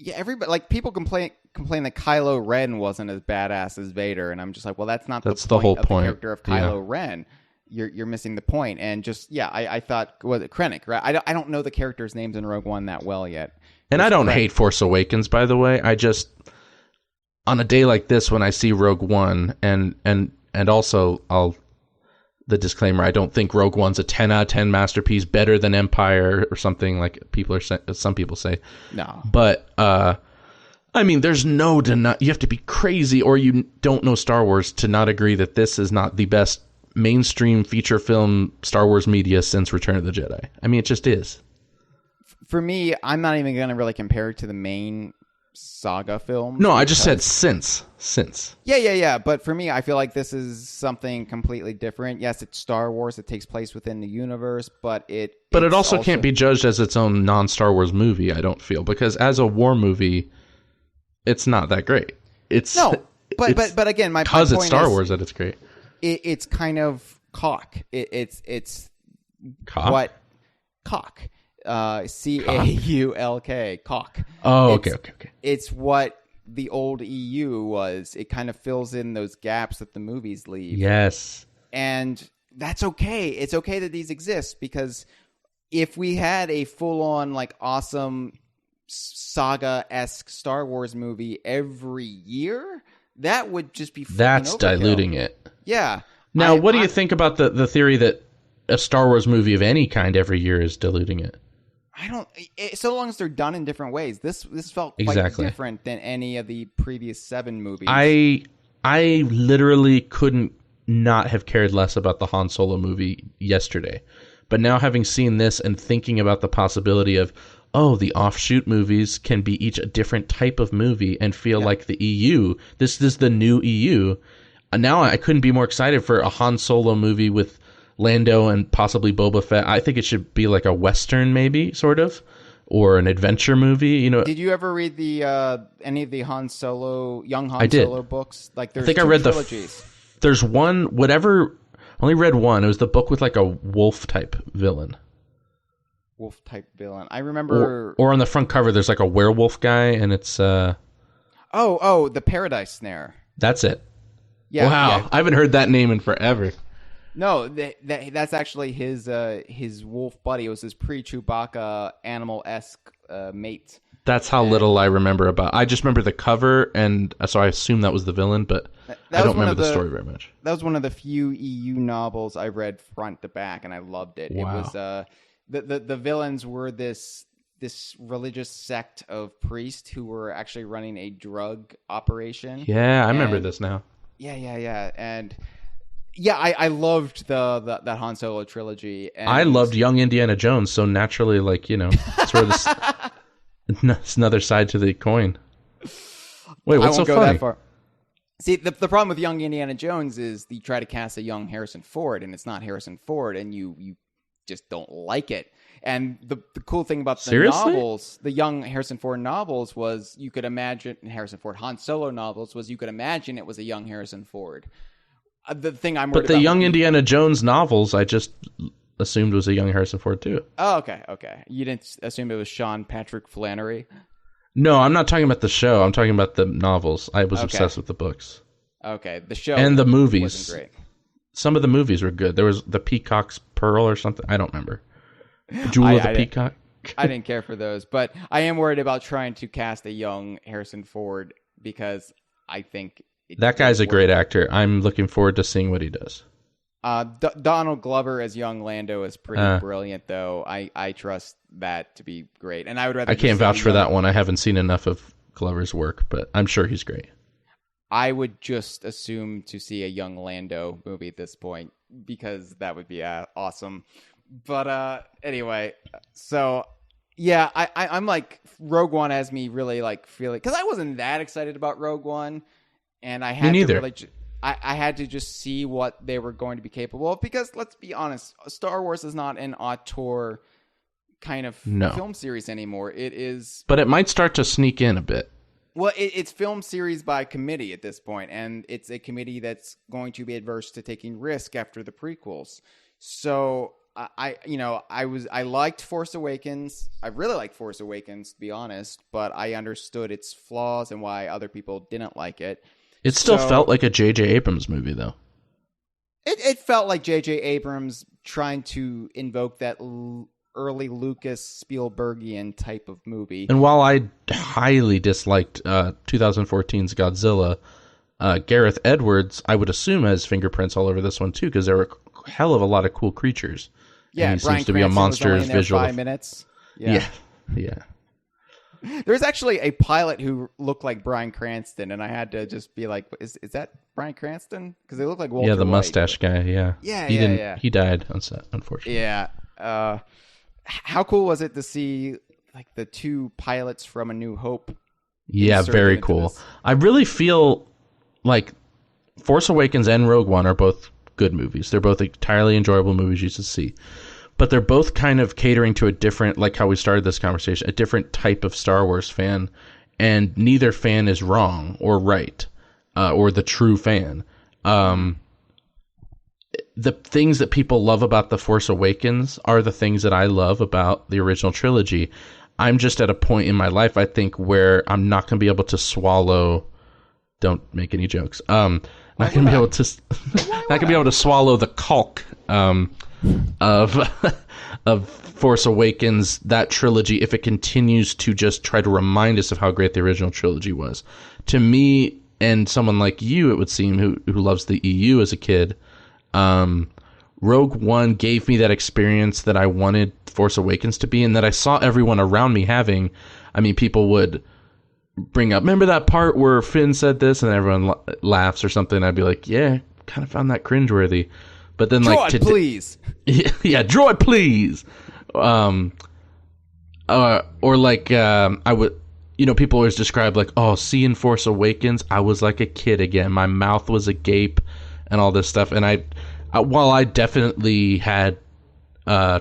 Yeah, everybody, like, people complain that Kylo Ren wasn't as badass as Vader, and I'm just like, well, that's not the whole point of the character of Kylo Ren. You're missing the point. And just I thought, was it Krennic, right? I don't know the characters' names in Rogue One that well yet. And I don't hate Force Awakens, by the way. I just, on a day like this when I see Rogue One, and also the disclaimer, I don't think Rogue One's a 10 out of 10 masterpiece, better than Empire or something like some people say. No. But, I mean, there's no you have to be crazy or you don't know Star Wars to not agree that this is not the best mainstream feature film Star Wars media since Return of the Jedi. I mean, it just is. For me, I'm not even going to really compare it to the main saga film. No, I just said since. Yeah. But for me, I feel like this is something completely different. Yes, it's Star Wars. It takes place within the universe, but it also can't be judged as its own non-Star Wars movie, I don't feel, because as a war movie, it's not that great. But again, my point it's Star Wars that it's great. It's kind of cock. It's cock? What cock? CAULK, cock. Oh, okay. It's what the old EU was. It kind of fills in those gaps that the movies leave. Yes. And that's okay. It's okay that these exist, because if we had a full-on, like, awesome saga-esque Star Wars movie every year, that would just be That's overkill. Diluting it. Yeah. Now, what do you think about the theory that a Star Wars movie of any kind every year is diluting it? So long as they're done in different ways. This felt quite different than any of the previous 7 movies. I literally couldn't not have cared less about the Han Solo movie yesterday. But now, having seen this and thinking about the possibility of, the offshoot movies can be each a different type of movie and feel like the EU. This is the new EU. And now I couldn't be more excited for a Han Solo movie with Lando and possibly Boba Fett. I think it should be like a Western, maybe, sort of, or an adventure movie. You know. Did you ever read any of the young Han Solo books? Like, there's I think two I read trilogies. There's one. Whatever. I only read one. It was the book with like a wolf type villain. Wolf type villain. I remember. Or on the front cover, there's like a werewolf guy, and it's. The Paradise Snare. That's it. Yeah. Wow, yeah. I haven't heard that name in forever. No, that's actually his wolf buddy. It was his pre-Chewbacca animal-esque mate. That's how little I remember about. I just remember the cover, and so I assume that was the villain, but I don't remember the story very much. That was one of the few EU novels I read front to back, and I loved it. Wow. It was the villains were this religious sect of priests who were actually running a drug operation. Yeah, I remember this now. Yeah, and. Yeah, I loved that Han Solo trilogy. And I loved Young Indiana Jones, so naturally, sort of it's another side to the coin. Wait, what's so funny? That far. See, the problem with Young Indiana Jones is you try to cast a young Harrison Ford, and it's not Harrison Ford, and you just don't like it. And the cool thing about the novels, the young Harrison Ford novels, was you could imagine Han Solo novels was you could imagine it was a young Harrison Ford. The thing I'm worried about. But the young Indiana Jones novels, I just assumed was a young Harrison Ford too. Oh, okay. You didn't assume it was Sean Patrick Flannery? No, I'm not talking about the show. I'm talking about the novels. I was obsessed with the books. Okay, the show and the movies wasn't great. Some of the movies were good. There was the Peacock's Pearl or something. I don't remember. Jewel of the Peacock. I didn't care for those, but I am worried about trying to cast a young Harrison Ford because I think. That guy's a great actor. I'm looking forward to seeing what he does. Donald Glover as young Lando is pretty brilliant, though. I trust that to be great, and I would rather. I can't vouch for that one. I haven't seen enough of Glover's work, but I'm sure he's great. I would just assume to see a young Lando movie at this point because that would be awesome. But anyway, so yeah, I'm like Rogue One has me really like feeling because I wasn't that excited about Rogue One, and I had to really. I had to just see what they were going to be capable of because let's be honest, Star Wars is not an auteur kind of film series anymore. It is, but it might start to sneak in a bit. Well, it's film series by committee at this point, and it's a committee that's going to be adverse to taking risk after the prequels. So I liked Force Awakens. I really liked Force Awakens, to be honest, but I understood its flaws and why other people didn't like it. It still felt like a J.J. Abrams movie, though. It felt like J.J. Abrams trying to invoke that early Lucas Spielbergian type of movie. And while I highly disliked 2014's Godzilla, Gareth Edwards, I would assume, has fingerprints all over this one, too, because there were a hell of a lot of cool creatures. Yeah, and he Bryan seems to be a monstrous visual. 5 minutes. Yeah. There's actually a pilot who looked like Bryan Cranston, and I had to just be like, "Is that Bryan Cranston?" Because they look like Walter. Yeah, the White. Mustache guy. Yeah. Yeah. He died on set, unfortunately. Yeah. How cool was it to see like the two pilots from A New Hope? Yeah, very cool. I really feel like Force Awakens and Rogue One are both good movies. They're both entirely enjoyable movies you should see. But they're both kind of catering to a different, like how we started this conversation, a different type of Star Wars fan. And neither fan is wrong or right, or the true fan. The things that people love about The Force Awakens are the things that I love about the original trilogy. I'm just at a point in my life, I think, where I'm not going to be able to swallow... Don't make any jokes. Not going to be able to... not going to be able to swallow the caulk of Force Awakens, that trilogy, if it continues to just try to remind us of how great the original trilogy was. To me, and someone like you, it would seem, who loves the EU as a kid, Rogue One gave me that experience that I wanted Force Awakens to be, and that I saw everyone around me having. I mean, people would bring up, remember that part where Finn said this, and everyone laughs or something. I'd be like, yeah, kind of found that cringeworthy. But then, droid, please. Yeah, droid, please. Or like, I would, people always describe like, oh, seeing Force Awakens, I was like a kid again. My mouth was agape and all this stuff. And while I definitely had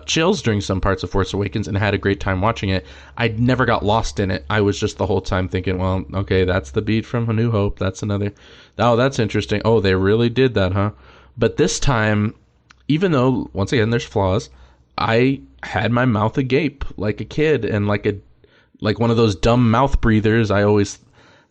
chills during some parts of Force Awakens and had a great time watching it, I never got lost in it. I was just the whole time thinking, well, okay, that's the beat from A New Hope. That's another. Oh, that's interesting. Oh, they really did that, huh? But this time, even though, once again, there's flaws, I had my mouth agape like a kid and like one of those dumb mouth breathers I always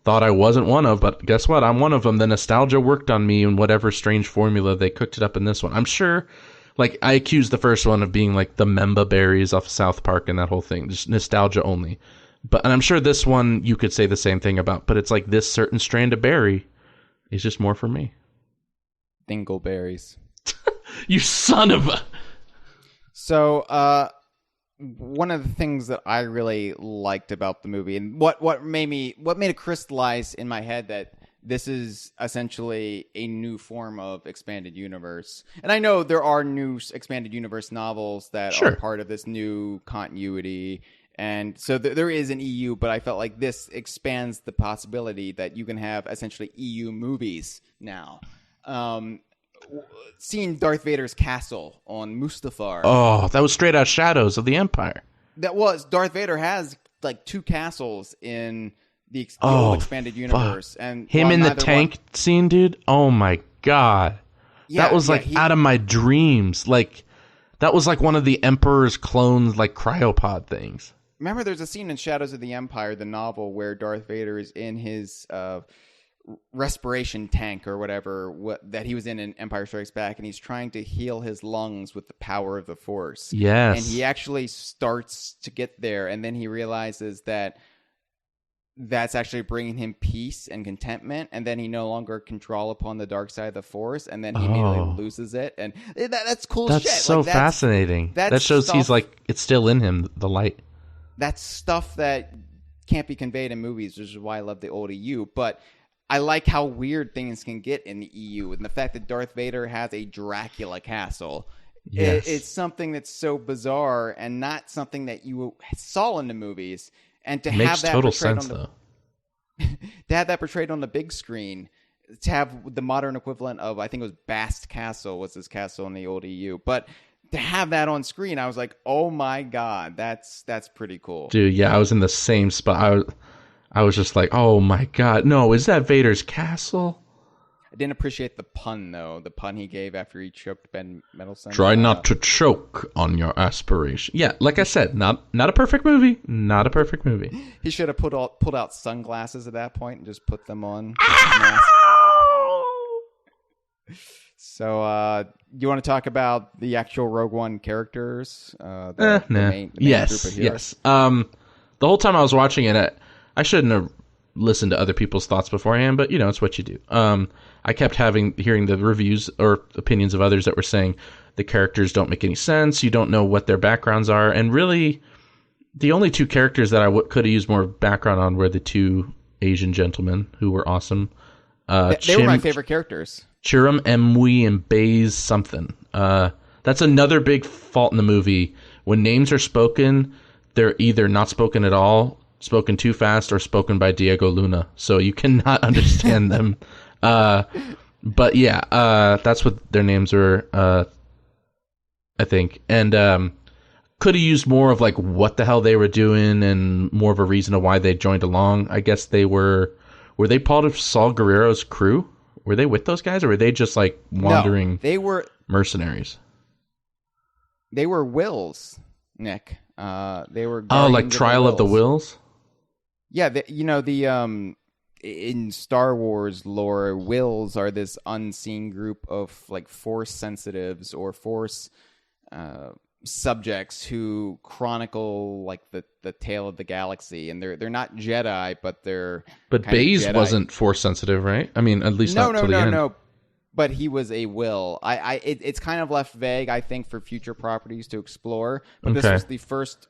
thought I wasn't one of, but guess what? I'm one of them. The nostalgia worked on me in whatever strange formula they cooked it up in this one. I'm sure, like, I accused the first one of being like the Memba berries off South Park and that whole thing, just nostalgia only. And I'm sure this one you could say the same thing about, but it's like this certain strand of berry is just more for me. Dingleberries. You son of a... So, one of the things that I really liked about the movie, and what made it crystallize in my head that this is essentially a new form of expanded universe. And I know there are new expanded universe novels that are part of this new continuity. And so there is an EU, but I felt like this expands the possibility that you can have essentially EU movies now. Seeing Darth Vader's castle on Mustafar. Oh, that was straight out Shadows of the Empire. That was. Darth Vader has like 2 castles in the old expanded universe. Fuck. And him in the tank scene, dude. Oh my god. Yeah, that was out of my dreams. Like, that was like one of the Emperor's clones, like cryopod things. Remember, there's a scene in Shadows of the Empire, the novel, where Darth Vader is in his respiration tank or whatever that he was in Empire Strikes Back, and he's trying to heal his lungs with the power of the Force. Yes. And he actually starts to get there, and then he realizes that that's actually bringing him peace and contentment, and then he no longer can draw upon the dark side of the Force, and then he immediately loses it, and that's cool shit. That's so fascinating. That shows stuff, he's like, it's still in him, the light. That's stuff that can't be conveyed in movies, which is why I love the old EU, but I like how weird things can get in the EU, and the fact that Darth Vader has a Dracula castle. Yes. It's something that's so bizarre and not something that you saw in the movies. And to Makes have that total portrayed sense, though. To have that portrayed on the big screen, to have the modern equivalent of, I think it was Bast Castle was his castle in the old EU, but to have that on screen, I was like, oh my god, that's pretty cool. Dude, yeah, I was in the same spot. I was just like, oh my god, no, is that Vader's castle? I didn't appreciate the pun, though. The pun he gave after he choked Ben Mendelsohn. Try not to choke on your aspiration. Yeah, like I said, not a perfect movie. Not a perfect movie. He should have pulled out sunglasses at that point and just put them on. So, you want to talk about the actual Rogue One characters? The main yes, group of heroes? yes. The whole time I was watching it, I shouldn't have listened to other people's thoughts beforehand, but it's what you do. I kept hearing the reviews or opinions of others that were saying the characters don't make any sense. You don't know what their backgrounds are, and really, the only two characters that I could have used more background on were the two Asian gentlemen who were awesome. They were my favorite characters. Chiram Emwe and Baze something. That's another big fault in the movie. When names are spoken, they're either not spoken at all, spoken too fast, or spoken by Diego Luna. So you cannot understand them. But yeah, that's what their names were, I think. And could have used more of like what the hell they were doing and more of a reason of why they joined along. I guess they were they part of Saul Guerrero's crew? Were they with those guys, or were they just like wandering? No, they were mercenaries. They were Wills, Nick. They were like Trial of the Wills. Yeah, in Star Wars lore, Wills are this unseen group of like Force sensitives or Force subjects who chronicle like the tale of the galaxy, and they're not Jedi, but they're. But Baze wasn't Force sensitive, right? I mean, at least not till the end. No. But he was a Will. It's kind of left vague, I think, for future properties to explore. But okay. This was the first.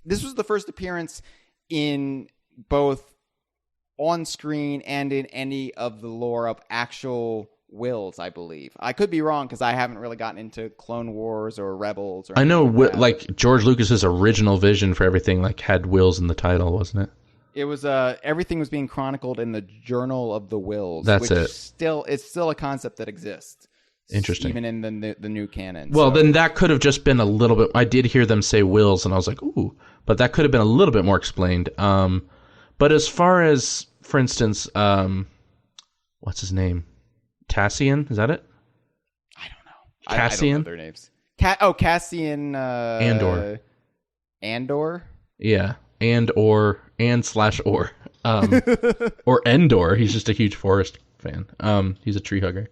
This was the first appearance in both on screen and in any of the lore of actual Wills, I believe. I could be wrong because I haven't really gotten into Clone Wars or Rebels. Or I know, like George Lucas's original vision for everything, like had Wills in the title, wasn't it? It was everything was being chronicled in the Journal of the Wills. That's which it. It's still a concept that exists. Interesting. Even in the new canon. Well, then that could have just been a little bit. I did hear them say Wills, and I was like, ooh, but that could have been a little bit more explained. But as far as, for instance, what's his name? Cassian, is that it? I don't know. Cassian? I don't know their names. Cassian. Andor. Andor? Yeah. And/or. Or Endor. He's just a huge Forest fan. He's a tree hugger.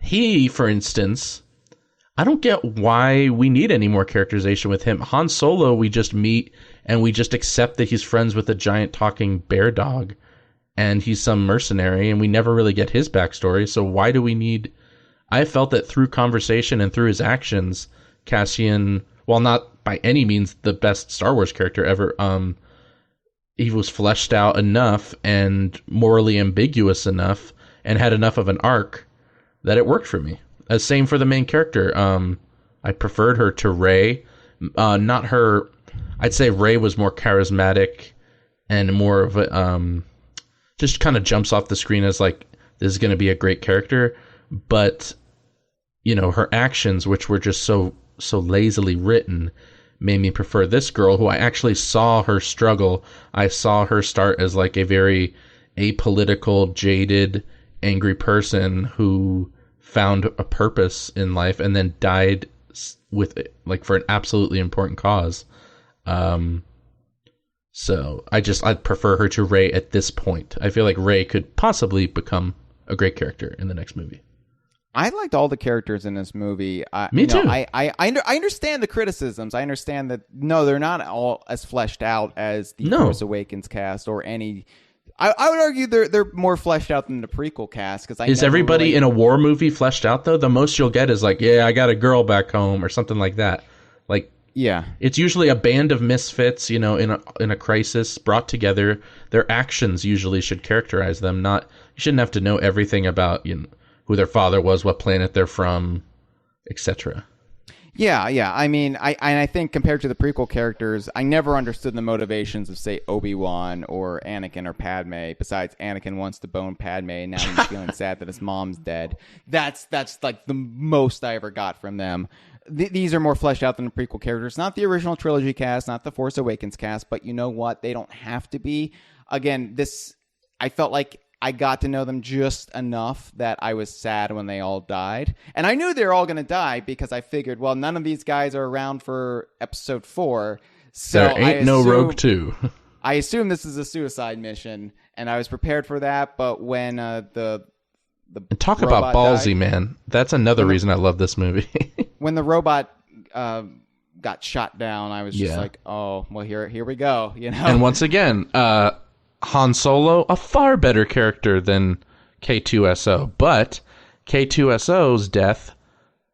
He, for instance, I don't get why we need any more characterization with him. Han Solo, we just meet and we just accept that he's friends with a giant talking bear dog and he's some mercenary and we never really get his backstory. So why do we need... I felt that through conversation and through his actions, Cassian, while not by any means the best Star Wars character ever, he was fleshed out enough and morally ambiguous enough and had enough of an arc that it worked for me. Same for the main character. I preferred her to Rey. Not her... I'd say Rey was more charismatic and more of a... just kind of jumps off the screen as like, this is going to be a great character. But, her actions, which were just so lazily written, made me prefer this girl who I actually saw her struggle. I saw her start as like a very apolitical, jaded, angry person who found a purpose in life and then died with it, like for an absolutely important cause. So I'd prefer her to Rey at this point. I feel like Rey could possibly become a great character in the next movie. I liked all the characters in this movie. Me too. I understand the criticisms. I understand that no, they're not all as fleshed out as the Force Awakens cast or any. I would argue they're more fleshed out than the prequel cast because is everybody in a war movie fleshed out though? The most you'll get is like, yeah, I got a girl back home or something like that. Like, yeah, it's usually a band of misfits, in a crisis brought together. Their actions usually should characterize them. Not you shouldn't have to know everything about who their father was, what planet they're from, etc. Yeah. I mean, I think compared to the prequel characters, I never understood the motivations of, say, Obi-Wan or Anakin or Padme. Besides, Anakin wants to bone Padme, and now he's feeling sad that his mom's dead. That's like the most I ever got from them. These are more fleshed out than the prequel characters. Not the original trilogy cast, not the Force Awakens cast, but you know what? They don't have to be. Again, I felt like I got to know them just enough that I was sad when they all died. And I knew they were all going to die because I figured, well, none of these guys are around for episode 4. So there ain't no Rogue 2. I assume this is a suicide mission, and I was prepared for that. But when the talk about ballsy, died, man. That's another reason I love this movie. When the robot got shot down, I was just like, oh, well, here we go. And once again, Han Solo, a far better character than K2SO, but K2SO's death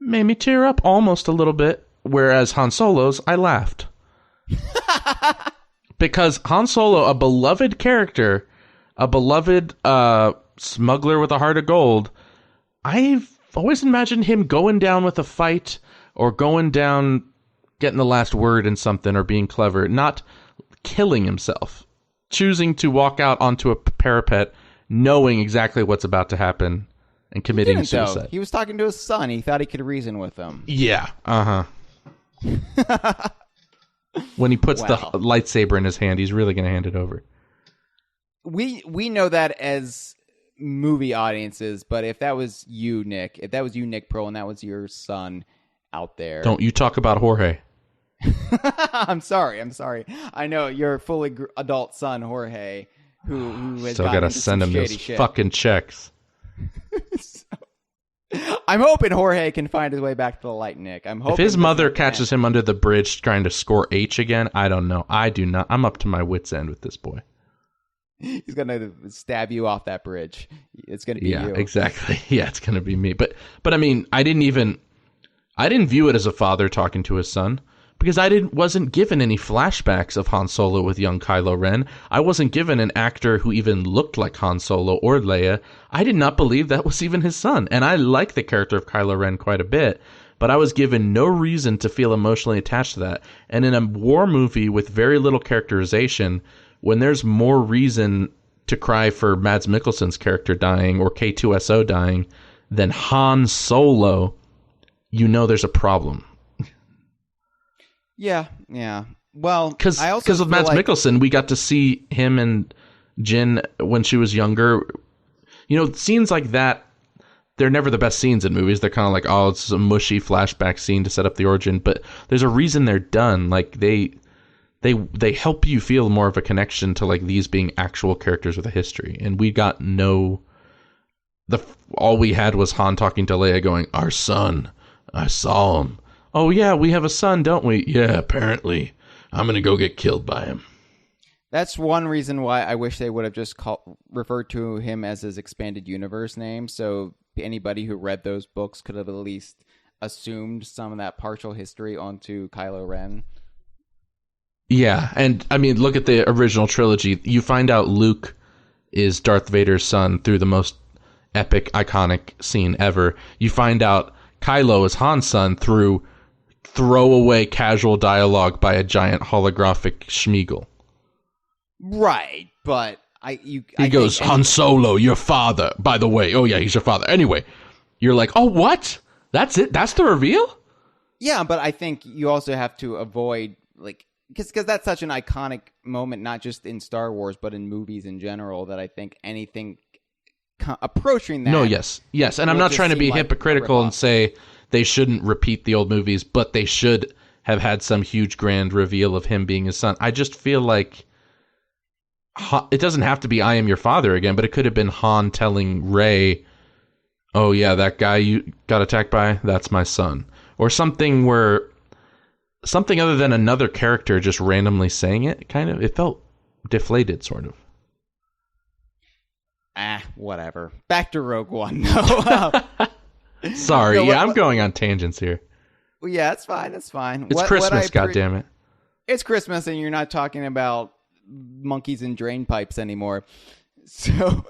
made me tear up almost a little bit, whereas Han Solo's, I laughed. Because Han Solo, a beloved character, a beloved smuggler with a heart of gold, I've always imagined him going down with a fight or going down, getting the last word in something or being clever, not killing himself. Choosing to walk out onto a parapet, knowing exactly what's about to happen, and committing suicide. Though. He was talking to his son. He thought he could reason with him. Yeah. When he puts the lightsaber in his hand, he's really going to hand it over. We know that as movie audiences, but if that was you, Nick, Prol, and that was your son out there, don't you talk about Jorge. I'm sorry. I know your fully adult son, Jorge, who has still gotta send him those fucking checks. I'm hoping Jorge can find his way back to the light, Nick. I'm hoping if his mother catches him under the bridge trying to score H again, I don't know. I do not. I'm up to my wits' end with this boy. He's gonna stab you off that bridge. It's gonna be you. Yeah, exactly. Yeah, it's gonna be me. But I mean, I didn't view it as a father talking to his son. Because I wasn't given any flashbacks of Han Solo with young Kylo Ren. I wasn't given an actor who even looked like Han Solo or Leia. I did not believe that was even his son. And I like the character of Kylo Ren quite a bit. But I was given no reason to feel emotionally attached to that. And in a war movie with very little characterization, when there's more reason to cry for Mads Mikkelsen's character dying or K2SO dying than Han Solo, there's a problem. Yeah. Well, because with Mads Mikkelsen, we got to see him and Jyn when she was younger. Scenes like that, they're never the best scenes in movies. They're kind of like, oh, it's a mushy flashback scene to set up the origin. But there's a reason they're done. Like they help you feel more of a connection to like these being actual characters with a history. And we got all we had was Han talking to Leia, going, "Our son, I saw him." Oh, yeah, we have a son, don't we? Yeah, apparently. I'm going to go get killed by him. That's one reason why I wish they would have just referred to him as his expanded universe name, so anybody who read those books could have at least assumed some of that partial history onto Kylo Ren. Yeah, and I mean, look at the original trilogy. You find out Luke is Darth Vader's son through the most epic, iconic scene ever. You find out Kylo is Han's son through throwaway casual dialogue by a giant holographic Schmeagol. Right, but he goes, Han Solo, your father. By the way, oh yeah, he's your father. Anyway, you're like, oh, what? That's it? That's the reveal? Yeah, but I think you also have to avoid, like, because that's such an iconic moment, not just in Star Wars, but in movies in general, that I think anything approaching that... No, yes. And I'm not trying to be hypocritical and say they shouldn't repeat the old movies, but they should have had some huge grand reveal of him being his son. I just feel like it doesn't have to be I am your father again, but it could have been Han telling Rey, oh yeah, that guy you got attacked by, that's my son. Or something other than another character just randomly saying it, kind of, it felt deflated, sort of. Whatever. Back to Rogue One, though. Sorry, no, I'm going on tangents here. Well, yeah, it's fine. It's fine. It's Christmas, goddammit. It's Christmas, and you're not talking about monkeys and drain pipes anymore. So,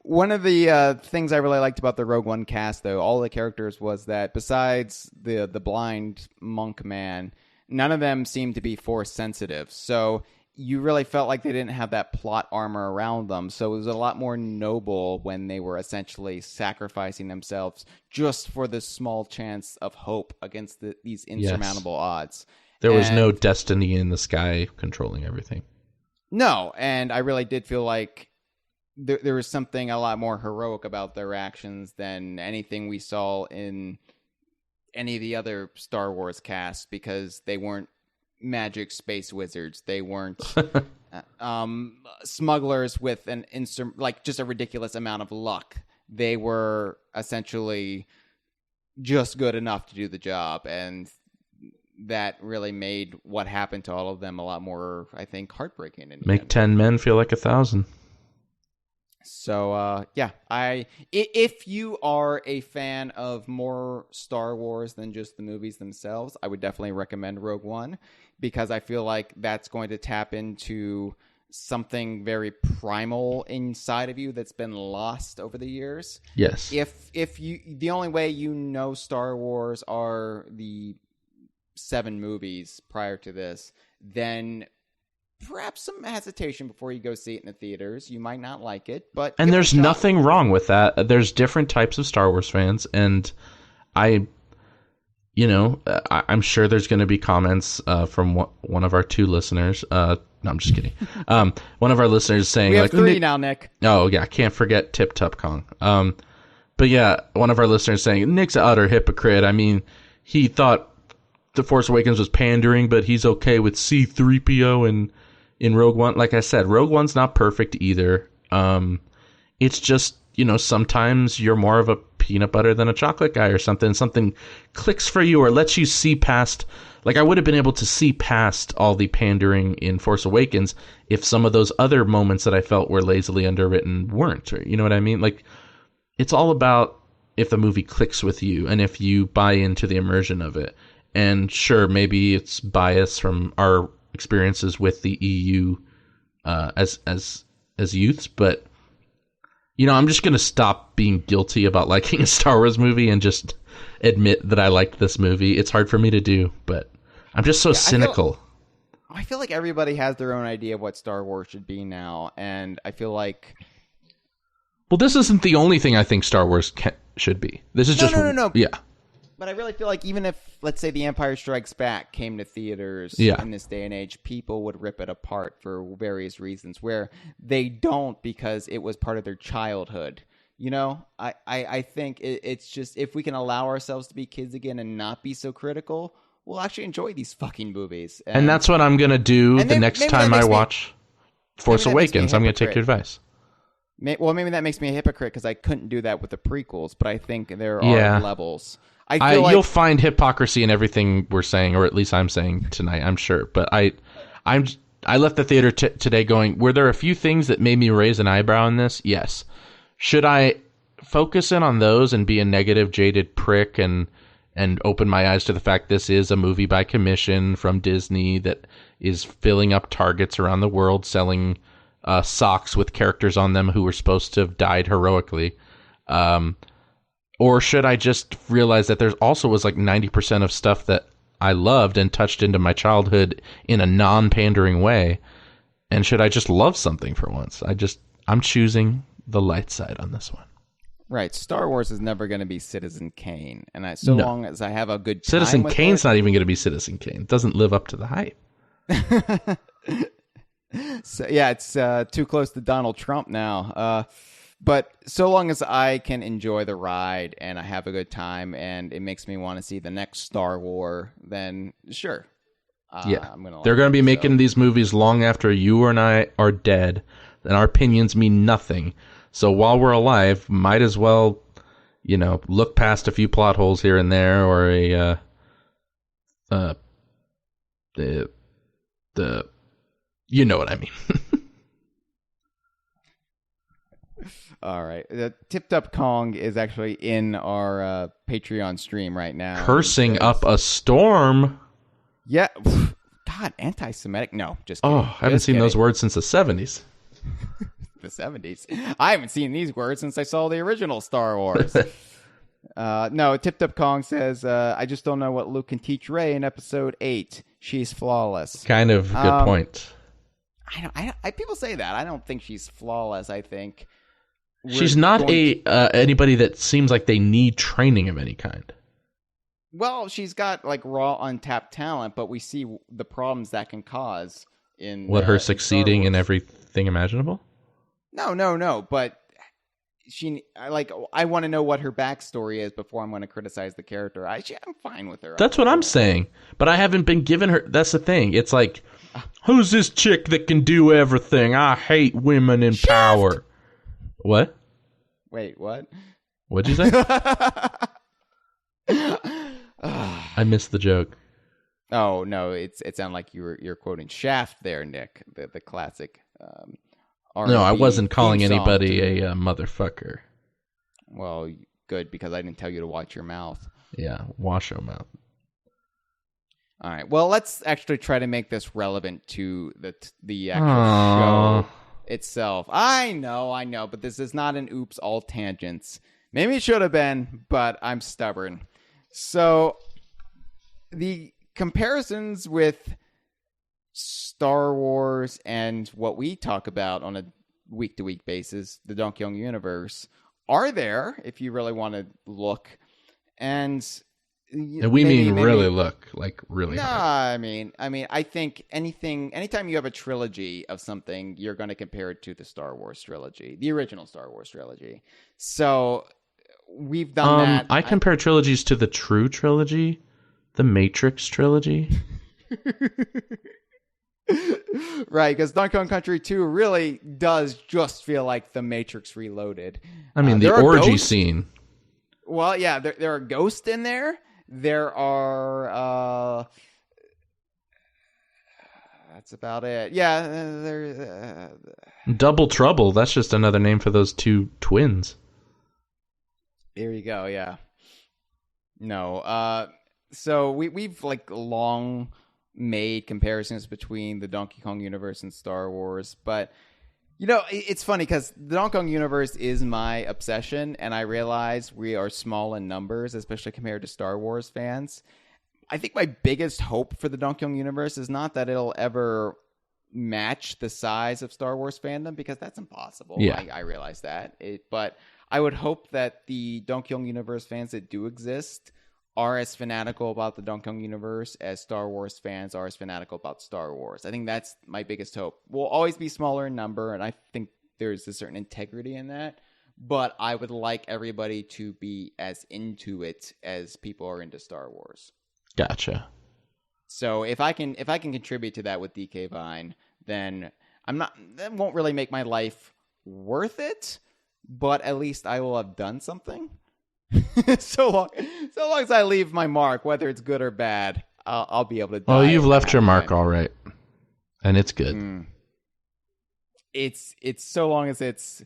one of the things I really liked about the Rogue One cast, though, all the characters, was that besides the blind monk man, none of them seemed to be Force sensitive. So you really felt like they didn't have that plot armor around them. So it was a lot more noble when they were essentially sacrificing themselves just for the small chance of hope against these insurmountable odds. There was no destiny in the sky controlling everything. No, and I really did feel like there was something a lot more heroic about their actions than anything we saw in any of the other Star Wars casts, because they weren't magic space wizards. They weren't smugglers with just a ridiculous amount of luck. They were essentially just good enough to do the job, and that really made what happened to all of them a lot more, I think, heartbreaking. Make 10 men feel like 1,000. So, if you are a fan of more Star Wars than just the movies themselves, I would definitely recommend Rogue One, because I feel like that's going to tap into something very primal inside of you that's been lost over the years. Yes. If you, the only way you know Star Wars are the 7 movies prior to this, then perhaps some hesitation before you go see it in the theaters. You might not like it, but... And there's nothing wrong with that. There's different types of Star Wars fans, and I'm sure there's going to be comments from one of our 2 listeners. No, I'm just kidding. One of our listeners saying... We have 3 now, Nick. Oh, yeah, can't forget Tip Tup Kong. But yeah, one of our listeners saying, Nick's an utter hypocrite. I mean, he thought The Force Awakens was pandering, but he's okay with C-3PO and in Rogue One. Like I said, Rogue One's not perfect either. It's just, sometimes you're more of a peanut butter than a chocolate guy or something. Something clicks for you or lets you see past. Like, I would have been able to see past all the pandering in Force Awakens if some of those other moments that I felt were lazily underwritten weren't. Or, you know what I mean? Like, it's all about if the movie clicks with you and if you buy into the immersion of it. And sure, maybe it's bias from our experiences with the EU as youths, but I'm just gonna stop being guilty about liking a Star Wars movie and just admit that I liked this movie. It's hard for me to do, but I'm just so cynical. I feel like everybody has their own idea of what Star Wars should be now, and I feel like... Well, this isn't the only thing I think Star Wars should be. This is No. Yeah. But I really feel like even if, let's say, The Empire Strikes Back came to theaters in this day and age, people would rip it apart for various reasons, where they don't because it was part of their childhood. I think it's just, if we can allow ourselves to be kids again and not be so critical, we'll actually enjoy these fucking movies. And that's what I'm going to do the next time I watch Force Awakens. I'm going to take your advice. Well, maybe that makes me a hypocrite because I couldn't do that with the prequels, but I think there are levels. You'll find hypocrisy in everything we're saying, or at least I'm saying tonight, I'm sure. But I left the theater today going, were there a few things that made me raise an eyebrow in this? Yes. Should I focus in on those and be a negative, jaded prick and open my eyes to the fact this is a movie by commission from Disney that is filling up Targets around the world, selling socks with characters on them who were supposed to have died heroically? Or should I just realize that there's also was like 90% of stuff that I loved and touched into my childhood in a non-pandering way? And should I just love something for once? I'm choosing the light side on this one. Right. Star Wars is never going to be Citizen Kane. And long as I have a good time Citizen with Kane's not even going to be Citizen Kane. It doesn't live up to the hype. So, yeah, it's too close to Donald Trump now. But so long as I can enjoy the ride and I have a good time and it makes me want to see the next Star Wars, then sure. They're going to be making these movies long after you and I are dead, and our opinions mean nothing. So while we're alive, might as well look past a few plot holes here and there, or the you know what I mean. All right. The Tipped Up Kong is actually in our Patreon stream right now. Cursing up a storm. Yeah. God, anti-Semitic? No, just kidding. Oh, I haven't seen those words since the 70s. The 70s? I haven't seen these words since I saw the original Star Wars. No, Tipped Up Kong says, I just don't know what Luke can teach Rey in Episode 8. She's flawless. Kind of good point. People say that. I don't think she's flawless, I think. She's not anybody that seems like they need training of any kind. Well, she's got like raw, untapped talent, but we see the problems that can cause in her succeeding in everything imaginable. No. But I want to know what her backstory is before I'm going to criticize the character. I'm fine with her. That's what I'm saying. But I haven't been given her. That's the thing. It's like, who's this chick that can do everything? I hate women in power. What? Wait, what? What'd you say? I missed the joke. Oh no, it sounded like you're quoting Shaft there, Nick, the classic. No, I wasn't calling anybody a motherfucker. Well, good, because I didn't tell you to watch your mouth. Yeah, wash your mouth. All right. Well, let's actually try to make this relevant to the actual show itself. I know, but this is not an oops all tangents. Maybe it should have been, but I'm stubborn. So the comparisons with Star Wars and what we talk about on a week-to-week basis, the Donkey Kong universe, are there if you really want to look. And we mean really look, like really hard. I mean, I think anytime you have a trilogy of something, you're going to compare it to the Star Wars trilogy, the original Star Wars trilogy. So we've done that. I compare trilogies to the true trilogy, the Matrix trilogy. Right, because Donkey Kong Country 2 really does just feel like the Matrix Reloaded. I mean, the orgy scene. Well, yeah, there are ghosts in there. There are... that's about it. Yeah, Double Trouble, that's just another name for those two twins. Here you go, yeah. No, so we've like long made comparisons between the Donkey Kong universe and Star Wars, but it's funny because the Donkey Kong universe is my obsession, and I realize we are small in numbers, especially compared to Star Wars fans. I think my biggest hope for the Donkey Kong universe is not that it'll ever match the size of Star Wars fandom, because that's impossible. Yeah. I realize that. But I would hope that the Donkey Kong universe fans that do exist are as fanatical about the Donkey Kong universe as Star Wars fans are as fanatical about Star Wars. I think that's my biggest hope. We'll always be smaller in number, and I think there's a certain integrity in that. But I would like everybody to be as into it as people are into Star Wars. Gotcha. So if I can contribute to that with DK Vine, then that won't really make my life worth it, but at least I will have done something. so long as I leave my mark, whether it's good or bad, I'll be able to die. Oh, you've left your mark, all right. And it's good. It's so long as it's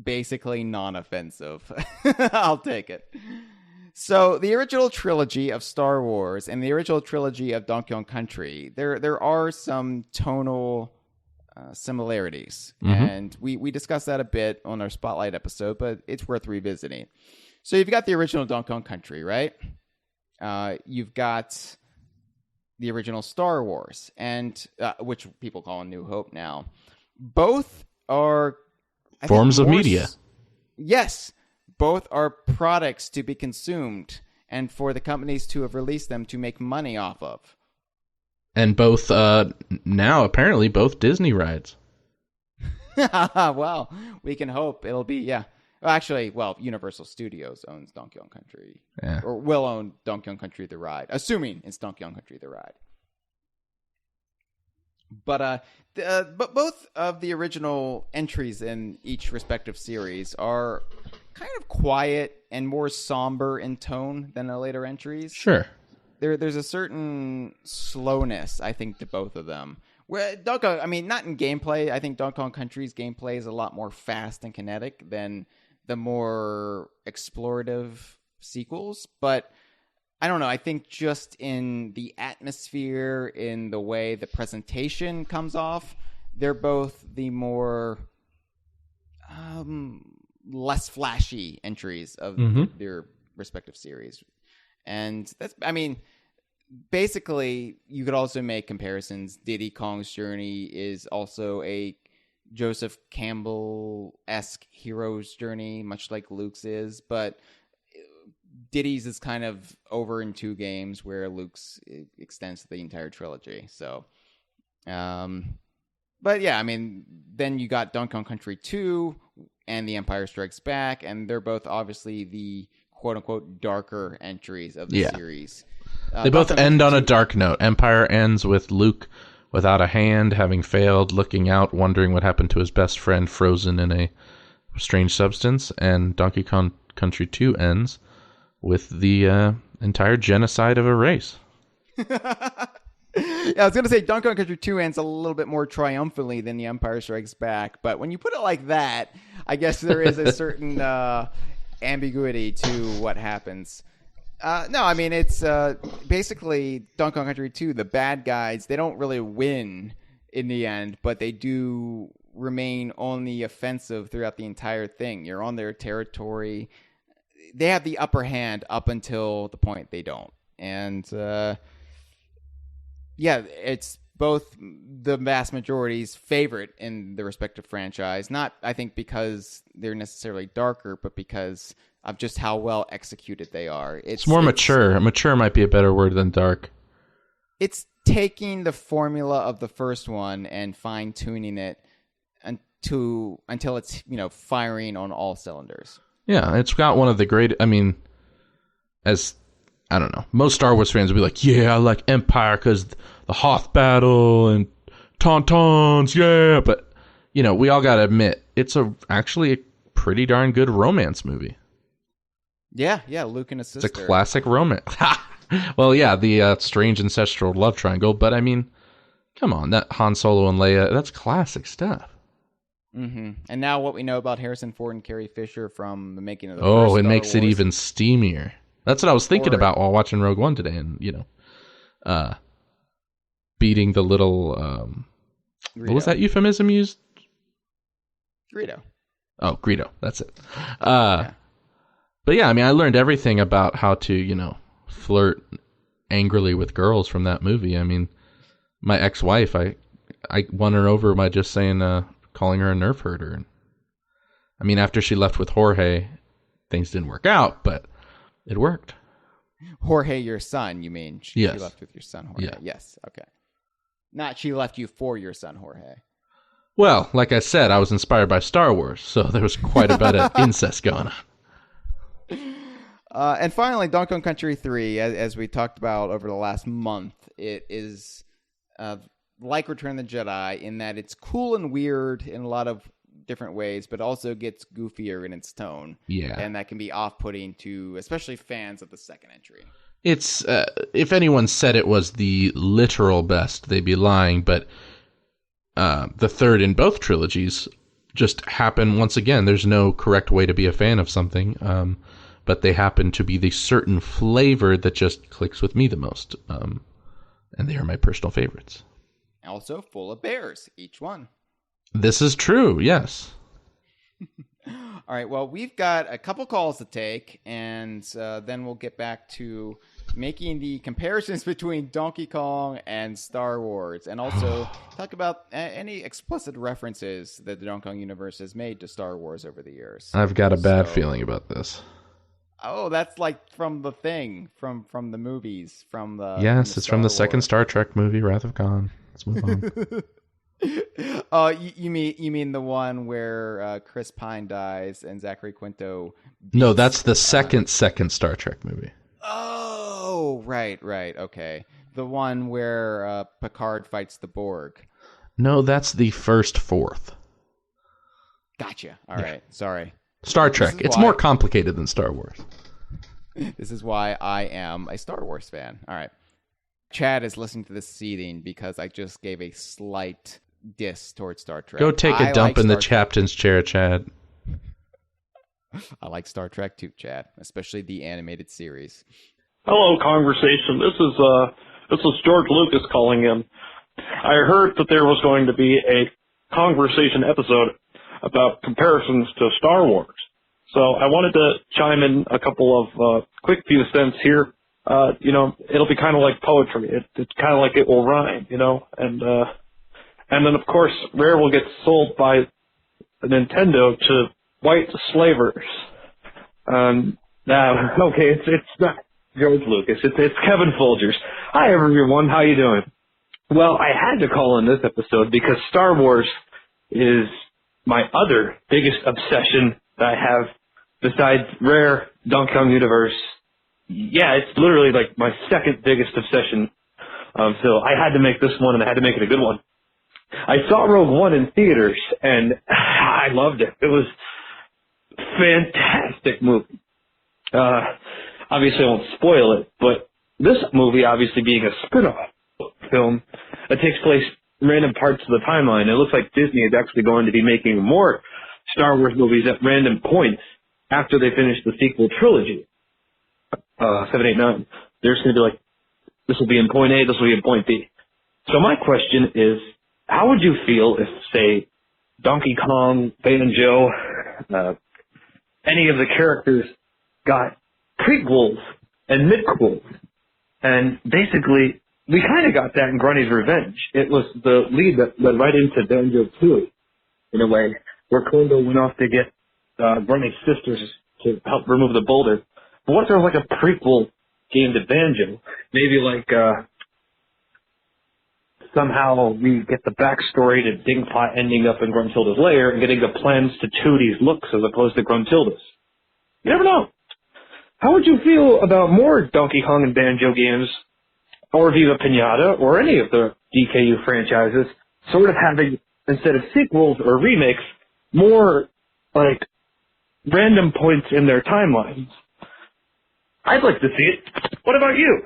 basically non-offensive. I'll take it. So the original trilogy of Star Wars and the original trilogy of Donkey Kong Country, there are some tonal similarities. Mm-hmm. And we discussed that a bit on our Spotlight episode, but it's worth revisiting. So you've got the original Donkey Kong Country, right? You've got the original Star Wars, and which people call A New Hope now. Both are forms of media. Yes, both are products to be consumed, and for the companies to have released them to make money off of. And both now apparently both Disney rides. Well, we can hope it'll be Actually, Universal Studios owns Donkey Kong Country. Yeah. Or will own Donkey Kong Country the Ride, assuming it's Donkey Kong Country the Ride. But both of the original entries in each respective series are kind of quiet and more somber in tone than the later entries. Sure. There's a certain slowness, I think, to both of them. Where Donkey Kong, I mean, not in gameplay. I think Donkey Kong Country's gameplay is a lot more fast and kinetic than the more explorative sequels. But I don't know. I think just in the atmosphere, in the way the presentation comes off, they're both the more less flashy entries of their respective series. And that's, I mean, basically, you could also make comparisons. Diddy Kong's Journey is also a Joseph Campbell-esque hero's journey, much like Luke's is, but Diddy's is kind of over in 2 games, where Luke's extends to the entire trilogy. So, but yeah, I mean, then you got Donkey Kong Country 2 and The Empire Strikes Back, and they're both obviously the quote-unquote darker entries of the series. They both end on a dark note. Empire ends with Luke without a hand, having failed, looking out, wondering what happened to his best friend, frozen in a strange substance. And Donkey Kong Country 2 ends with the entire genocide of a race. Yeah, I was going to say Donkey Kong Country 2 ends a little bit more triumphantly than The Empire Strikes Back. But when you put it like that, I guess there is a certain ambiguity to what happens. No, I mean, it's basically Donkey Kong Country 2, the bad guys, they don't really win in the end, but they do remain on the offensive throughout the entire thing. You're on their territory. They have the upper hand up until the point they don't. And, yeah, it's both the vast majority's favorite in the respective franchise. Not, I think, because they're necessarily darker, but because of just how well executed they are. It's more mature. Mature might be a better word than dark. It's taking the formula of the first one and fine-tuning it until it's, firing on all cylinders. Yeah, it's got one of the great... I mean, I don't know. Most Star Wars fans will be like, yeah, I like Empire because the Hoth battle and Tauntauns, yeah. But, we all got to admit, it's actually a pretty darn good romance movie. Yeah, Luke and his sister. It's a classic romance. Well, yeah, the strange ancestral love triangle, but I mean, come on, that Han Solo and Leia, that's classic stuff. Mm-hmm. And now what we know about Harrison Ford and Carrie Fisher from the making of the first Star it makes Wars. It even steamier. That's what I was thinking about while watching Rogue One today, and, beating the little, what was that euphemism used? Greedo. Oh, Greedo, that's it. But yeah, I mean, I learned everything about how to, flirt angrily with girls from that movie. I mean, my ex-wife, I won her over by just saying, calling her a nerf herder. I mean, after she left with Jorge, things didn't work out, but it worked. Jorge, your son, you mean? Yes. She left with your son, Jorge. Yeah. Yes, okay. Not she left you for your son, Jorge. Well, like I said, I was inspired by Star Wars, so there was quite a bit of incest going on. And finally, Donkey Kong Country 3, as we talked about over the last month, it is like Return of the Jedi in that it's cool and weird in a lot of different ways, but also gets goofier in its tone. Yeah. And that can be off-putting to especially fans of the second entry. It's, if anyone said it was the literal best, they'd be lying, but the third in both trilogies just happen, once again, there's no correct way to be a fan of something, but they happen to be the certain flavor that just clicks with me the most, and they are my personal favorites. Also full of bears, each one. This is true, yes. All right, well, we've got a couple calls to take, and then we'll get back to making the comparisons between Donkey Kong and Star Wars, and also talk about any explicit references that the Donkey Kong universe has made to Star Wars over the years. I've got a bad feeling about this. Oh, that's like from the thing, from the movies, from the... Yes, it's from the second Star Trek movie, Wrath of Khan. Let's move on. Oh, you mean the one where Chris Pine dies and Zachary Quinto beats, No, that's the second Star Trek movie. Oh, right, okay. The one where Picard fights the Borg. No, that's the fourth. Gotcha. All right, sorry. Star Trek. It's more complicated than Star Wars. This is why I am a Star Wars fan. All right. Chad is listening to this seething because I just gave a slight diss towards Star Trek. Go take a dump in the captain's chair, Chad. I like Star Trek too, Chad, especially the animated series. Hello, Kongversation. This is George Lucas calling in. I heard that there was going to be a Kongversation episode about comparisons to Star Wars. So I wanted to chime in a couple of quick few cents here. It'll be kind of like poetry. It's kind of like it will rhyme, and then of course Rare will get sold by Nintendo to white slavers. Okay, it's not George Lucas. It's Kevin Folgers. Hi everyone, how you doing? Well, I had to call in this episode because Star Wars is my other biggest obsession that I have besides Rare, Donkey Kong Universe. Yeah, it's literally like my second biggest obsession. So I had to make this one, and I had to make it a good one. I saw Rogue One in theaters, and I loved it. It was a fantastic movie. Obviously, I won't spoil it, but this movie, obviously being a spin-off film that takes place in random parts of the timeline, it looks like Disney is actually going to be making more Star Wars movies at random points after they finish the sequel trilogy. 7, 8, 9. There's going to be like, this will be in point A, this will be in point B. So my question is, how would you feel if, say, Donkey Kong, Banjo, any of the characters got prequels and midquels? And basically, we kind of got that in Grunny's Revenge. It was the lead that led right into Banjo-Tooie, in a way, where Kondo went off to get Grunny's sisters to help remove the boulder. But what if there was like a prequel game to Banjo? Maybe like somehow we get the backstory to Dingpot ending up in Gruntilda's lair and getting the plans to Tootie's looks as opposed to Gruntilda's. You never know. How would you feel about more Donkey Kong and Banjo games, or Viva Pinata, or any of the DKU franchises, sort of having, instead of sequels or remakes, more like random points in their timelines? I'd like to see it. What about you?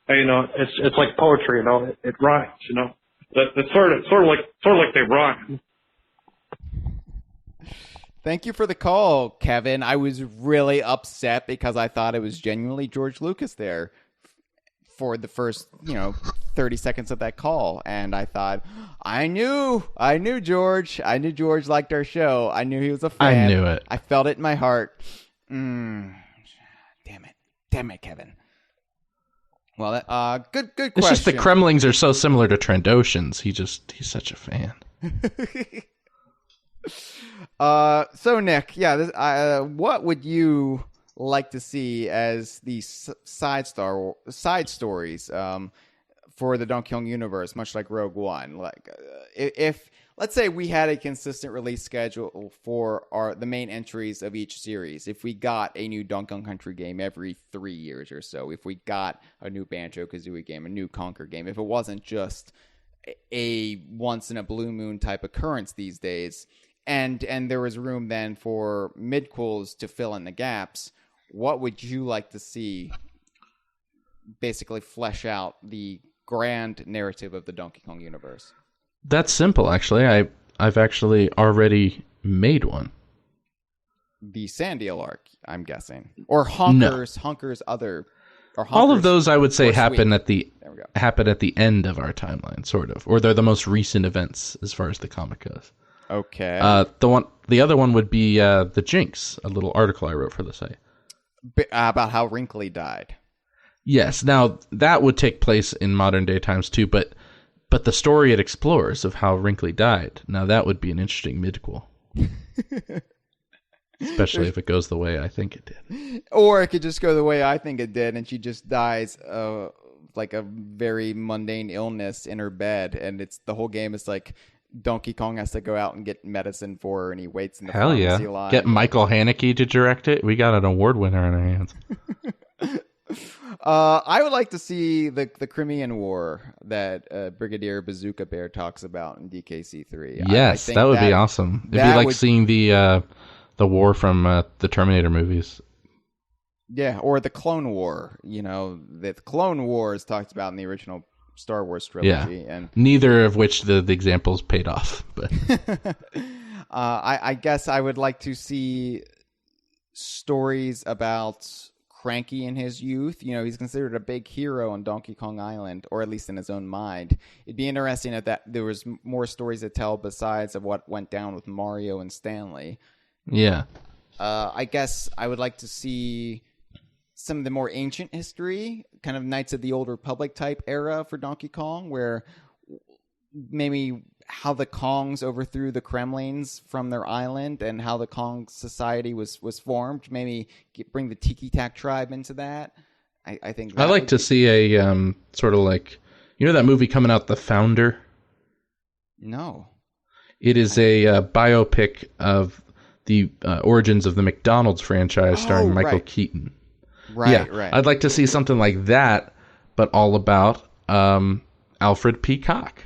It's like poetry, it rhymes, It's sort of like they rhyme. Thank you for the call, Kevin. I was really upset because I thought it was genuinely George Lucas there for the first, 30 seconds of that call. And I thought, I knew George. I knew George liked our show. I knew he was a fan. I knew it. I felt it in my heart. Damn it, Kevin. Well, good question. It's just the Kremlings are so similar to Trandoshans. He's such a fan. So Nick, what would you like to see as the side stories for the Donkey Kong universe, much like Rogue One? Like, if let's say we had a consistent release schedule for the main entries of each series. If we got a new Donkey Kong Country game every 3 years or so, if we got a new Banjo-Kazooie game, a new Conker game, if it wasn't just a once-in-a-blue moon type occurrence these days, and there was room then for midquels to fill in the gaps, what would you like to see basically flesh out the grand narrative of the Donkey Kong universe? That's simple, actually. I've actually already made one. The Sandial arc, I'm guessing, or Honker's other. Or Honker's, all of those, I would say, happen at the end of our timeline, sort of, or they're the most recent events as far as the comic goes. Okay. The other one would be the Jinx, a little article I wrote for the site about how Wrinkly died. Yes. Now that would take place in modern day times too, but the story it explores of how Wrinkly died, now that would be an interesting midquel. Especially if it goes the way I think it did. Or it could just go the way I think it did, and she just dies like a very mundane illness in her bed, and the whole game is like Donkey Kong has to go out and get medicine for her, and he waits in the pharmacy line. Get Michael Haneke to direct it. We got an award winner on our hands. I would like to see the Crimean War that Brigadier Bazooka Bear talks about in DKC3. Yes, that would be awesome. It'd be like seeing the the war from the Terminator movies. Yeah, or the Clone War. The Clone War is talked about in the original Star Wars trilogy. Yeah, and neither of which the examples paid off. But I guess I would like to see stories about Cranky in his youth. He's considered a big hero on Donkey Kong Island, or at least in his own mind. It'd be interesting if that there was more stories to tell besides of what went down with Mario and Stanley. Yeah. I guess I would like to see some of the more ancient history, kind of Knights of the Old Republic type era for Donkey Kong, where maybe how the Kongs overthrew the Kremlins from their island and how the Kong society was formed. Maybe bring the Tiki Tak tribe into that. I think I'd like to see a sort of like, that movie coming out, The Founder? No. It is a biopic of the origins of the McDonald's franchise starring Michael Keaton. Right. I'd like to see something like that, but all about Alfred P. Cock.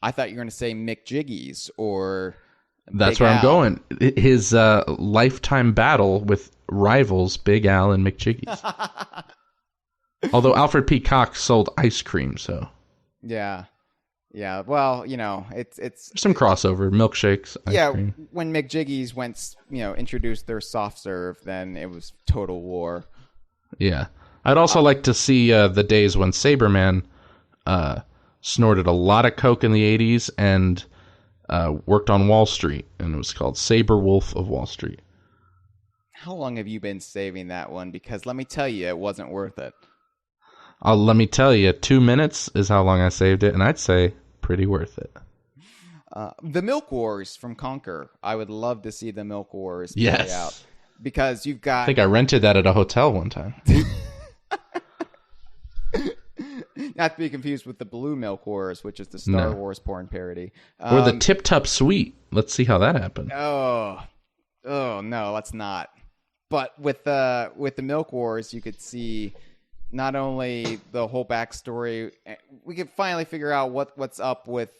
I thought you were going to say Mick Jiggies or That's Big where Al. I'm going. His lifetime battle with rivals Big Al and Mick Jiggies. Although Alfred P. Cock sold ice cream, so Yeah. Well, it's some crossover, milkshakes, ice cream. When Mick Jiggies went, introduced their soft serve, then it was total war. Yeah. I'd also like to see the days when Saberman snorted a lot of coke in the 80s and worked on Wall Street, and it was called Saber Wolf of Wall Street. How long have you been saving that one? Because let me tell you, it wasn't worth it. Let me tell you, 2 minutes is how long I saved it, and I'd say pretty worth it. The Milk Wars from Conquer. I would love to see the Milk Wars play out. Because you've got... I think I rented that at a hotel one time. Not to be confused with the Blue Milk Wars, which is the Star Wars porn parody. Or the Tip Top Suite. Let's see how that happened. Oh no, let's not. But with the Milk Wars, you could see not only the whole backstory. We could finally figure out what's up with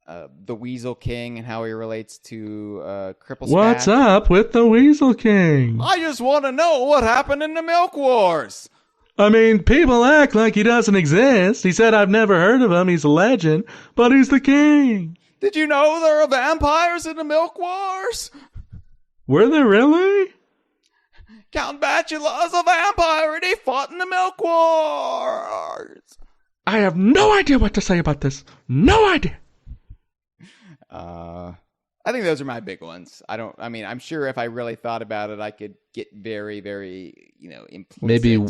the Weasel King and how he relates to Cripple Spath. What's up with the Weasel King? I just want to know what happened in the Milk Wars. I mean, people act like he doesn't exist. He said, I've never heard of him. He's a legend, but he's the king. Did you know there are vampires in the Milk Wars? Were there really? Count Batula's a vampire and he fought in the Milk Wars. I have no idea what to say about this. No idea. I think those are my big ones. I'm sure if I really thought about it, I could get very, very, implicit. Maybe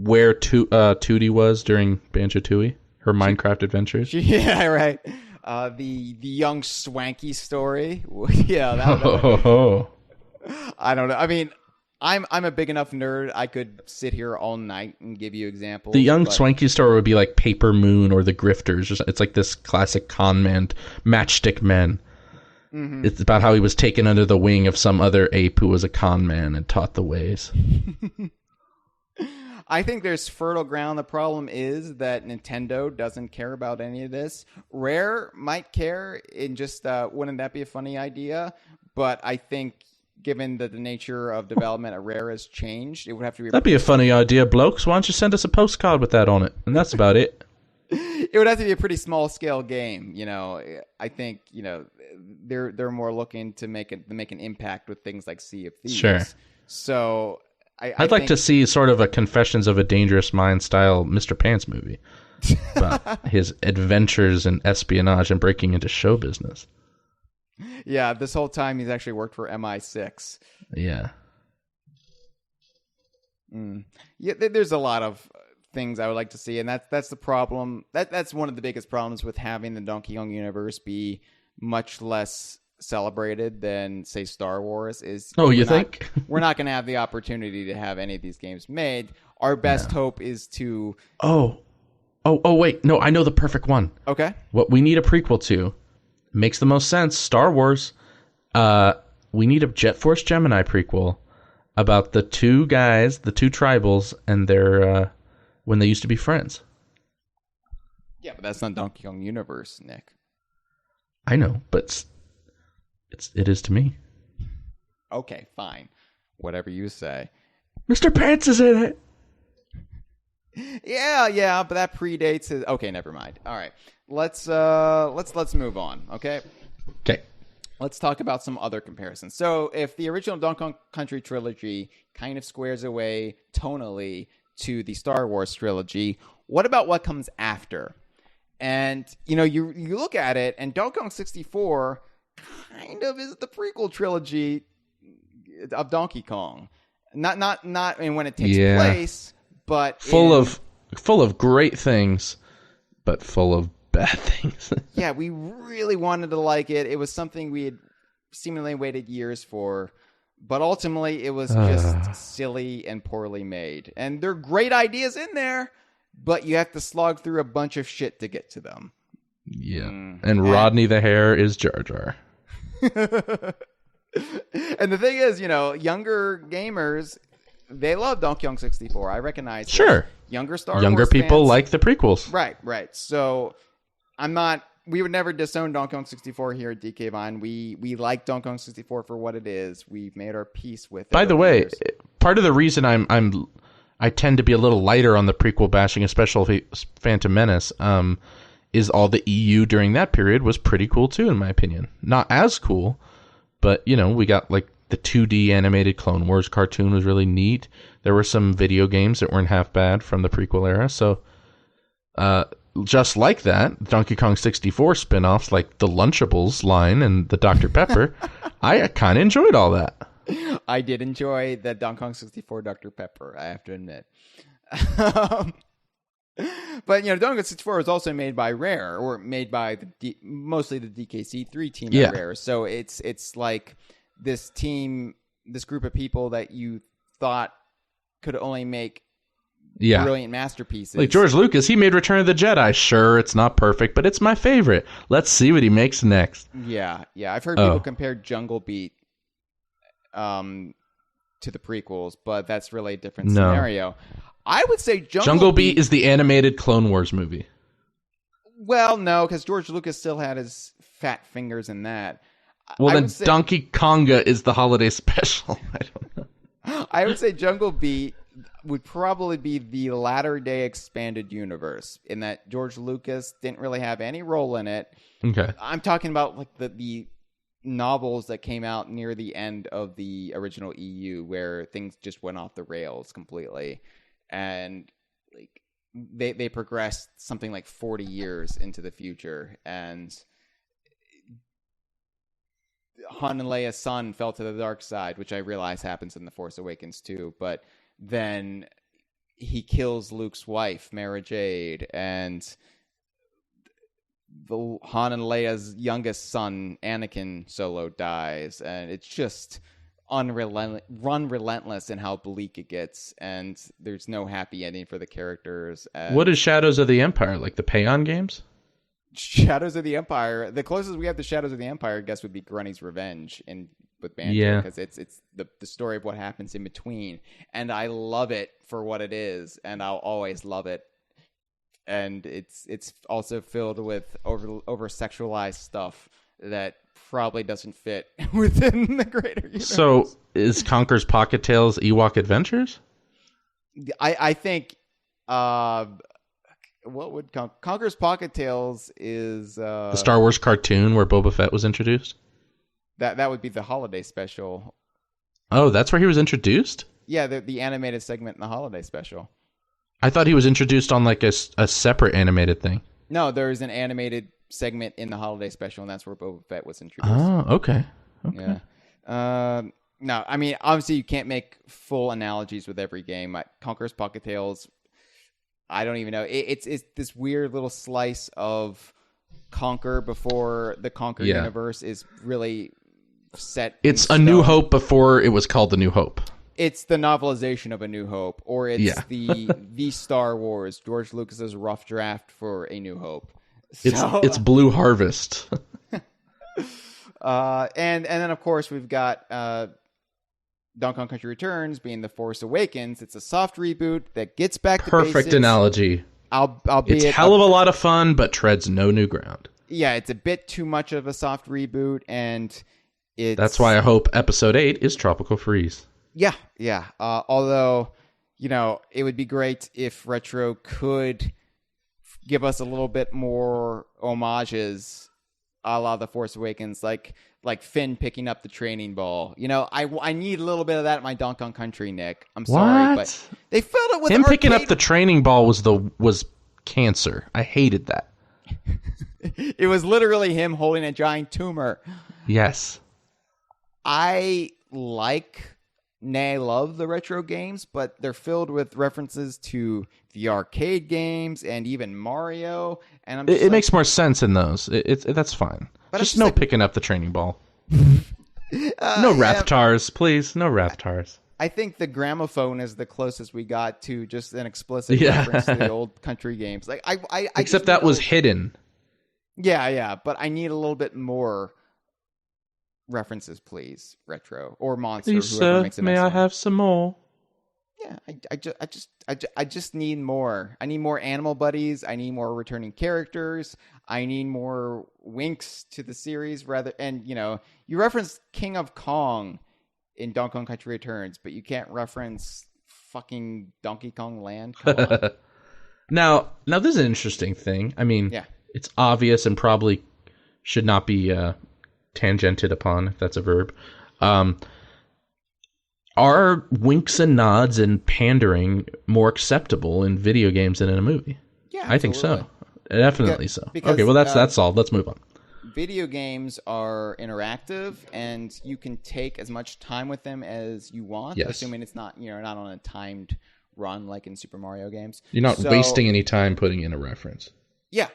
where Tootie was during Banjo-Tooie, her Minecraft adventures. Yeah, right. The young Swanky story. Yeah, I don't know. I mean, I'm a big enough nerd. I could sit here all night and give you examples. The young Swanky story would be like Paper Moon or The Grifters. It's like this classic con man, Matchstick Men. Mm-hmm. It's about how he was taken under the wing of some other ape who was a con man and taught the ways. I think there's fertile ground. The problem is that Nintendo doesn't care about any of this. Rare might care in just, wouldn't that be a funny idea? But I think given that the nature of development at Rare has changed, it would have to be... That'd be a funny idea, blokes. Why don't you send us a postcard with that on it? And that's about it. It would have to be a pretty small scale game, I think, they're more looking to make an impact with things like Sea of Thieves. Sure. So I'd like to see sort of a Confessions of a Dangerous Mind style Mr. Pants movie about his adventures in espionage and breaking into show business. Yeah, this whole time he's actually worked for MI6. Yeah. Yeah, there's a lot of things I would like to see, and that's the problem. That's one of the biggest problems with having the Donkey Kong universe be much less celebrated than, say, Star Wars is. You think? We're not going to have the opportunity to have any of these games made. Our best hope is to... Oh, wait. No, I know the perfect one. Okay. What we need a prequel to makes the most sense. Star Wars. We need a Jet Force Gemini prequel about the two guys, the two tribals, and their when they used to be friends. Yeah, but that's not Donkey Kong universe, Nick. I know, but it is to me. Okay, fine. Whatever you say. Mr. Pants is in it. Yeah, but that predates his... Okay, never mind. All right. Let's move on, okay? Okay. Let's talk about some other comparisons. So, if the original Donkey Kong Country trilogy kind of squares away tonally to the Star Wars trilogy, what about what comes after? And, you look at it, and Donkey Kong 64 kind of is the prequel trilogy of Donkey Kong. Not when it takes place, but full of great things, but full of bad things. Yeah, we really wanted to like it. It was something we had seemingly waited years for, but ultimately it was just silly and poorly made. And there are great ideas in there, but you have to slog through a bunch of shit to get to them. Yeah. And Rodney the Hare is Jar Jar. And the thing is, younger gamers, they love Donkey Kong 64. I recognize sure. Younger Younger people fans, like the prequels. Right. So we would never disown Donkey Kong 64 here at DK Vine. We like Donkey Kong 64 for what it is. We've made our peace with it. By the way, part of the reason I tend to be a little lighter on the prequel bashing, especially Phantom Menace, is all the EU during that period was pretty cool too, in my opinion. Not as cool, but we got like the 2D animated Clone Wars cartoon was really neat. There were some video games that weren't half bad from the prequel era. So, just like that, Donkey Kong 64 spin-offs like the Lunchables line and the Dr. Pepper, I kind of enjoyed all that. I did enjoy the Donkey Kong 64 Dr. Pepper, I have to admit. But, Donkey Kong 64 was also made by Rare, or made by mostly the DKC3 team at Rare. So it's like this team, this group of people that you thought could only make brilliant masterpieces. Like George Lucas, he made Return of the Jedi. Sure, it's not perfect, but it's my favorite. Let's see what he makes next. Yeah. I've heard people compare Jungle Beat to the prequels, but that's really a different scenario. I would say Jungle Beat is the animated Clone Wars movie. Well, no, because George Lucas still had his fat fingers in that. Well, then Donkey Konga is the holiday special. I don't know. I would say Jungle Beat would probably be the latter-day expanded universe, in that George Lucas didn't really have any role in it. Okay. I'm talking about like the novels that came out near the end of the original EU, where things just went off the rails completely. And like they progressed something like 40 years into the future, and Han and Leia's son fell to the dark side, which I realize happens in The Force Awakens too, but then he kills Luke's wife, Mara Jade, and the Han and Leia's youngest son, Anakin Solo, dies, and it's just relentless in how bleak it gets, and there's no happy ending for the characters. And what is Shadows of the Empire, like the Payon games? Shadows of the Empire, the closest we have to Shadows of the Empire, I guess, would be Grunny's Revenge with Banjo, because it's the story of what happens in between, and I love it for what it is, and I'll always love it. And it's also filled with over sexualized stuff that probably doesn't fit within the greater universe. So is Conker's Pocket Tales Ewok Adventures? I think what would Conker's Pocket Tales is the Star Wars cartoon where Boba Fett was introduced? That would be the holiday special. Oh, that's where he was introduced? Yeah, the animated segment in the holiday special. I thought he was introduced on like a separate animated thing. No, there's an animated segment in the holiday special, and that's where Boba Fett was introduced. Oh, okay. Yeah. No, I mean, obviously you can't make full analogies with every game. Conker's Pocket Tales, I don't even know. It's this weird little slice of Conker before the Conker universe is really set. It's A New Hope before it was called The New Hope. It's the novelization of A New Hope, or it's the Star Wars, George Lucas's rough draft for A New Hope. So, it's Blue Harvest. And then of course we've got Donkey Kong Country Returns being The Force Awakens. It's a soft reboot that gets back to basics. Perfect analogy. It's hell of a lot of fun, but treads no new ground. Yeah, it's a bit too much of a soft reboot, and That's why I hope episode 8 is Tropical Freeze. Yeah. Although, it would be great if Retro could give us a little bit more homages a la The Force Awakens, like Finn picking up the training ball. I need a little bit of that in my Donkey Kong Country, Nick. I'm sorry, but they filled it with him picking up the training ball was cancer. I hated that. It was literally him holding a giant tumor. Yes. I love the retro games, but they're filled with references to the arcade games and even Mario. And it makes more sense in those. That's fine. But just no picking up the training ball. No Raptors, please. No Raptors. I think the gramophone is the closest we got to just an explicit reference to the old country games. Except that was hidden. Yeah, but I need a little bit more references, please, Retro or Monster. Lisa, may I have some more? Yeah, I just need more. I need more animal buddies. I need more returning characters. I need more winks to the series and you reference King of Kong in Donkey Kong Country Returns, but you can't reference fucking Donkey Kong Land. Come on. Now this is an interesting thing. I mean, it's obvious and probably should not be tangented upon, if that's a verb. Are winks and nods and pandering more acceptable in video games than in a movie? Yeah, I think so. Definitely so. Okay, well that's all. Let's move on. Video games are interactive, and you can take as much time with them as you want, assuming it's not not on a timed run like in Super Mario games. You're not wasting any time putting in a reference. Yeah.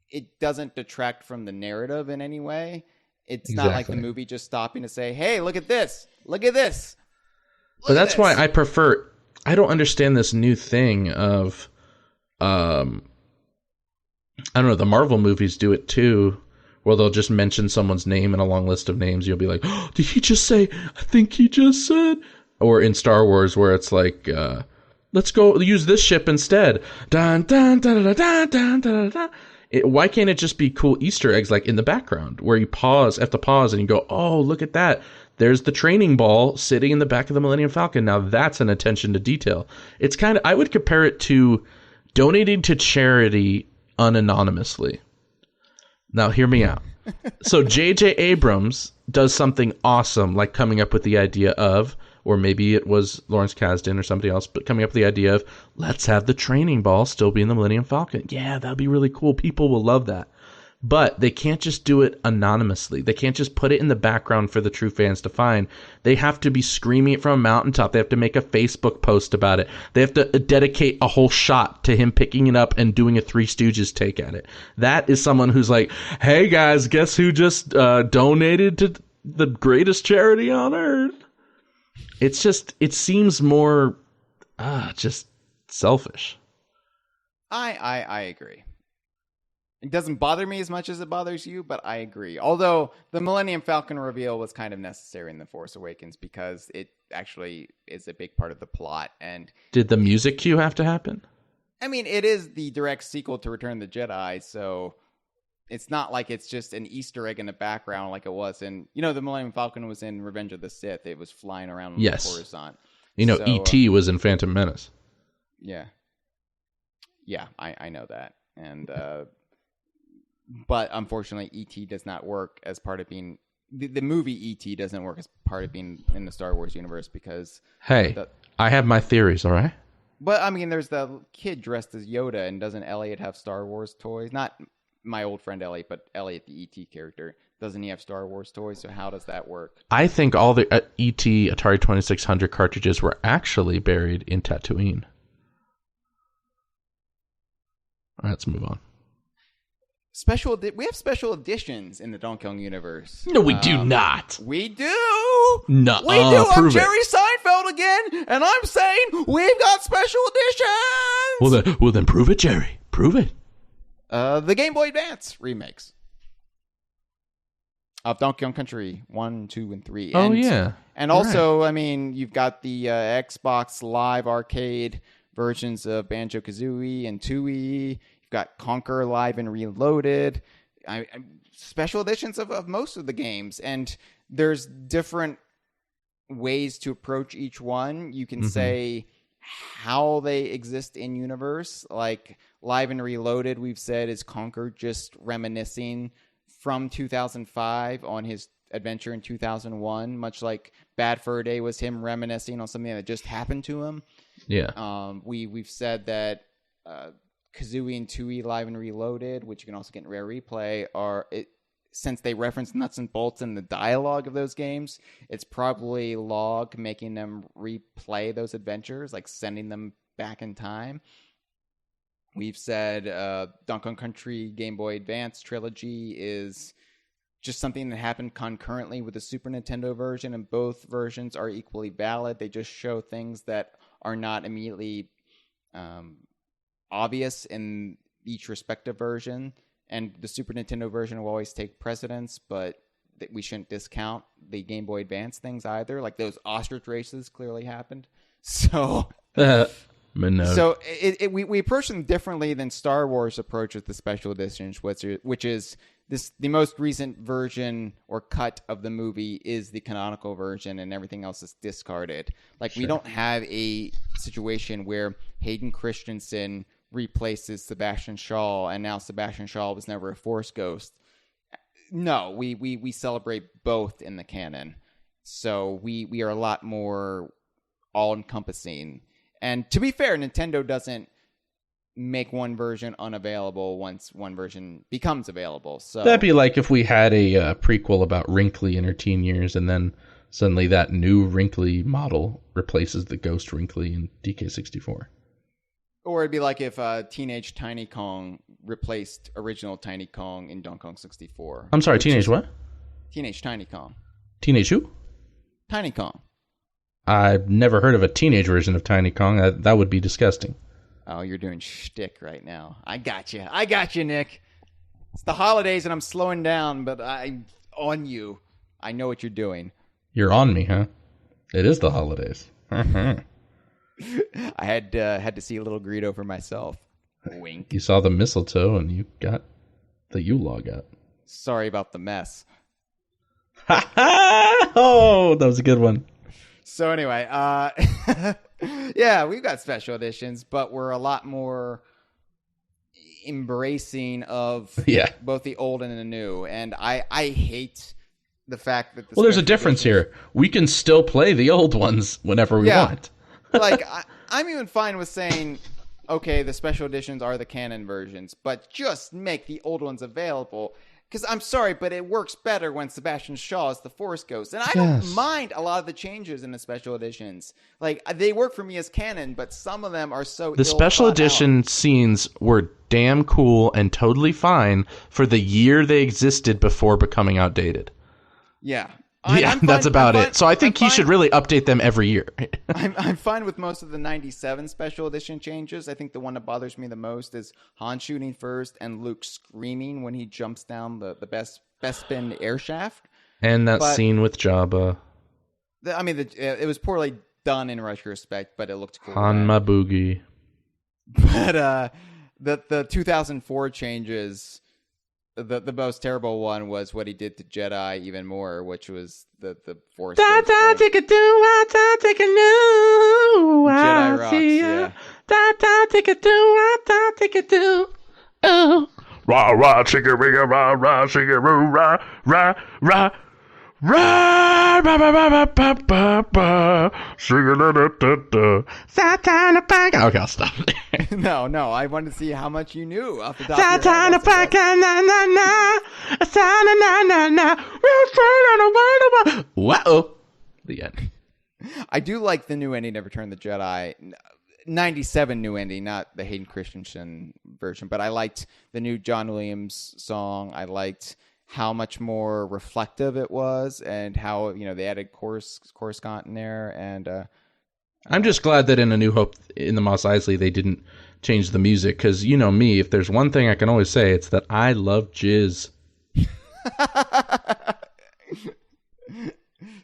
It doesn't detract from the narrative in any way. It's not like the movie just stopping to say, "Hey, look at this! Look at this!" But that's why I prefer. I don't understand this new thing of, I don't know. The Marvel movies do it too, where they'll just mention someone's name in a long list of names. You'll be like, "Oh, did he just say? I think he just said." Or in Star Wars, where it's like, "Let's go use this ship instead." Dun dun dun dun dun dun dun dun. Why can't it just be cool Easter eggs like in the background where you have to pause and you go, oh, look at that. There's the training ball sitting in the back of the Millennium Falcon. Now that's an attention to detail. It's I would compare it to donating to charity unanonymously. Now hear me out. So J.J. Abrams does something awesome, like coming up with the idea of, or maybe it was Lawrence Kasdan or somebody else, but coming up with the idea of, let's have the training ball still be in the Millennium Falcon. Yeah, that'd be really cool. People will love that. But they can't just do it anonymously. They can't just put it in the background for the true fans to find. They have to be screaming it from a mountaintop. They have to make a Facebook post about it. They have to dedicate a whole shot to him picking it up and doing a Three Stooges take at it. That is someone who's like, hey guys, guess who just donated to the greatest charity on earth? It's just, it seems more just selfish. I agree. It doesn't bother me as much as it bothers you, but I agree. Although the Millennium Falcon reveal was kind of necessary in The Force Awakens because it actually is a big part of the plot. And did the music cue have to happen? I mean, it is the direct sequel to Return of the Jedi, so it's not like it's just an Easter egg in the background like it was in, the Millennium Falcon was in Revenge of the Sith. It was flying around on Coruscant. E.T. was in Phantom Menace. Yeah. Yeah, I know that. And but unfortunately, E.T. does not work as part of being... The movie E.T. doesn't work as part of being in the Star Wars universe because... Hey, I have my theories, all right? But, I mean, there's the kid dressed as Yoda, and doesn't Elliot have Star Wars toys? Not my old friend Elliot, but Elliot, the E.T. character. Doesn't he have Star Wars toys? So how does that work? I think all the E.T. Atari 2600 cartridges were actually buried in Tatooine. All right, let's move on. We have special editions in the Donkey Kong universe. No, we do not. We do. No, we do. I'm Jerry Seinfeld again, and I'm saying we've got special editions. Well then, prove it, Jerry. Prove it. The Game Boy Advance remakes of Donkey Kong Country 1, 2, and 3. Oh yeah, and also, right. I mean, you've got the Xbox Live Arcade versions of Banjo-Kazooie and Tooie. Got Conquer Live and Reloaded. special editions of most of the games, and there's different ways to approach each one. You can say how they exist in universe, like Live and Reloaded, we've said, is Conker just reminiscing from 2005 on his adventure in 2001, much like Bad Fur Day was him reminiscing on something that just happened to him. Yeah. We've said that Kazooie and Tooie Live and Reloaded, which you can also get in Rare Replay, since they reference nuts and bolts in the dialogue of those games, it's probably Log making them replay those adventures, like sending them back in time. We've said Donkey Kong Country Game Boy Advance trilogy is just something that happened concurrently with the Super Nintendo version, and both versions are equally valid. They just show things that are not immediately obvious in each respective version. And the Super Nintendo version will always take precedence, but we shouldn't discount the Game Boy Advance things either. Like those ostrich races clearly happened. So, we approach them differently than Star Wars approaches the special editions, which is the most recent version or cut of the movie is the canonical version, and everything else is discarded. Like we don't have a situation where Hayden Christensen replaces Sebastian Shaw, and now Sebastian Shaw was never a Force ghost. No, we celebrate both in the canon. So we are a lot more all-encompassing. And to be fair, Nintendo doesn't make one version unavailable once one version becomes available. So that'd be like if we had a prequel about Wrinkly in her teen years, and then suddenly that new Wrinkly model replaces the ghost Wrinkly in DK64. Or it'd be like if Teenage Tiny Kong replaced original Tiny Kong in Donkey Kong 64. I'm sorry, Teenage what? Teenage Tiny Kong. Teenage who? Tiny Kong. I've never heard of a teenage version of Tiny Kong. That would be disgusting. Oh, you're doing shtick right now. I got you, Nick. It's the holidays and I'm slowing down, but I'm on you. I know what you're doing. You're on me, huh? It is the holidays. I had to see a little Greedo for myself. Wink. You saw the mistletoe and you got the U-log out. Sorry about the mess. Oh, that was a good one. So anyway, yeah, we've got special editions, but we're a lot more embracing of both the old and the new. And I hate the fact that there's a difference here. We can still play the old ones whenever we want. Like, I'm even fine with saying, okay, the special editions are the canon versions, but just make the old ones available. Because I'm sorry, but it works better when Sebastian Shaw is the Force Ghost. And I don't mind a lot of the changes in the special editions. Like, they work for me as canon, but some of them are so The special edition scenes were damn cool and totally fine for the year they existed before becoming outdated. Yeah. That's about it. So I think he should really update them every year. I'm fine with most of the 97 special edition changes. I think the one that bothers me the most is Han shooting first and Luke screaming when he jumps down the best spin air shaft. And that scene with Jabba. It was poorly done in retrospect, but it looked cool. Han my boogie. But the 2004 changes... The most terrible one was what he did to Jedi even more, which was the Force. Jedi rocks, yeah. Rah rah chicka rigga rah rah chicka roo rah rah rah rah ba ba ba ba ba ba ba chicka da da da da. Okay, I'll stop there. No, I wanted to see how much you knew off the top of your head. Wow. The end. I do like the new ending of Return of the Jedi. 97 new ending, not the Hayden Christensen version, but I liked the new John Williams song. I liked how much more reflective it was, and how they added Coruscant in there. And I'm just glad that in A New Hope, in the Mos Eisley, they didn't change the music, because you know me, if there's one thing I can always say, it's that I love jizz.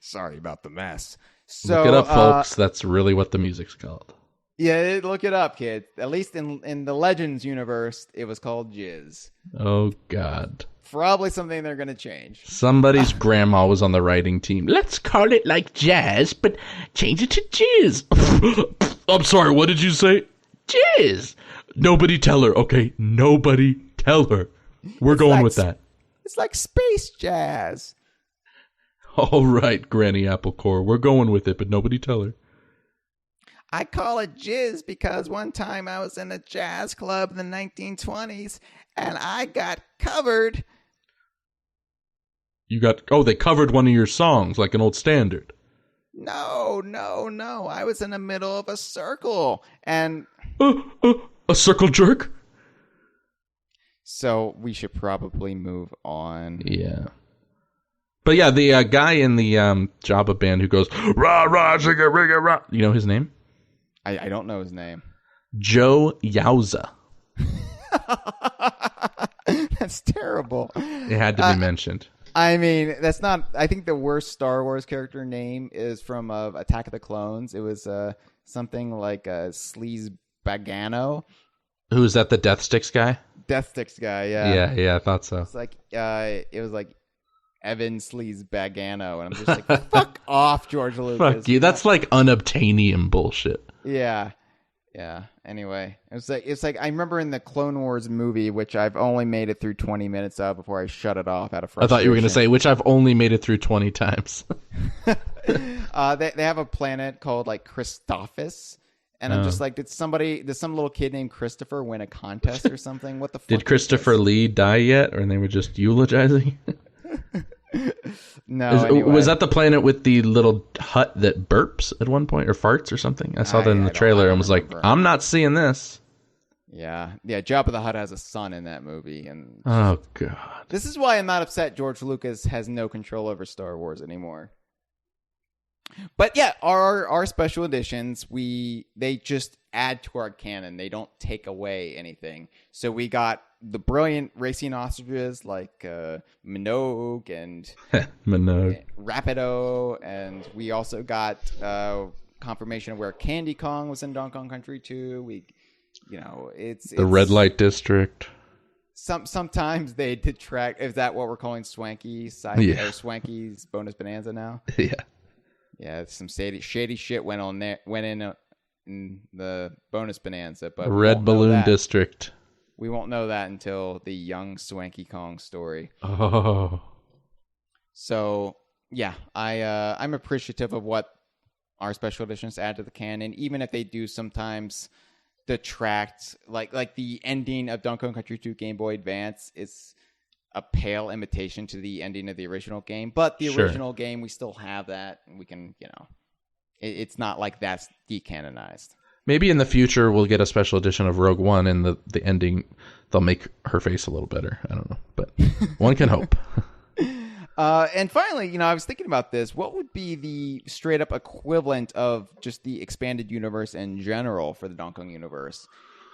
Sorry about the mess. So, look it up, folks. That's really what the music's called. Yeah, look it up, kids. At least in the Legends universe, it was called Jizz. Oh, God. Probably something they're going to change. Somebody's grandma was on the writing team. Let's call it like jazz, but change it to jizz. I'm sorry, what did you say? Jizz. Nobody tell her, okay? Nobody tell her. We're going with that. It's like space jazz. All right, Granny Applecore. We're going with it, but nobody tell her. I call it jizz because one time I was in a jazz club in the 1920s and I got covered. They covered one of your songs like an old standard. No. I was in the middle of a circle and... A circle jerk? So we should probably move on. Yeah. But yeah, the guy in the Jabba band who goes, rah, rah, zigga, rigga, rah. You know his name? I don't know his name. Joe Yowza. That's terrible. It had to be mentioned. I mean, that's not... I think the worst Star Wars character name is from Attack of the Clones. It was something like Sleaze Bagano. Who is that, the Death Sticks guy? Death Sticks guy, yeah. Yeah, I thought so. It's like, it was like Evan Sleaze Bagano. And I'm just like, fuck off, George Lucas. Fuck you. That's like unobtainium bullshit. Yeah. Anyway, it's like I remember in the Clone Wars movie, which I've only made it through 20 minutes of before I shut it off out of frustration. I thought you were going to say, which I've only made it through 20 times. They have a planet called like Christophus, and I'm just like, did some little kid named Christopher win a contest or something? What the fuck? Did Christopher Lee die yet, or they were just eulogizing? No. Anyway. Was that the planet with the little hut that burps at one point or farts or something? I saw that in the trailer and was like, I'm not seeing this. Yeah. Jabba the Hutt has a son in that movie, and oh god, this is why I'm not upset. George Lucas has no control over Star Wars anymore. But yeah, our special editions, they just add to our canon. They don't take away anything. So we got the brilliant racing ostriches like Minogue and Rapido, and we also got confirmation of where Candy Kong was in Donkey Kong Country 2. It's the red light district. Sometimes they detract. Is that what we're calling Swanky side or Swanky's bonus bonanza now? Yeah, some shady shit went in the bonus bonanza, but Red Balloon District. We won't know that until the young Swanky Kong story. Oh. So yeah, I'm appreciative of what our special editions add to the canon, even if they do sometimes detract. Like the ending of Donkey Kong Country 2 Game Boy Advance is a pale imitation to the ending of the original game, but the original game, we still have that, and we can, it's not like that's decanonized. Maybe in the future we'll get a special edition of Rogue One, and the ending, they'll make her face a little better. I don't know, but one can hope. And finally, I was thinking about this. What would be the straight up equivalent of just the expanded universe in general for the Donkey Kong universe?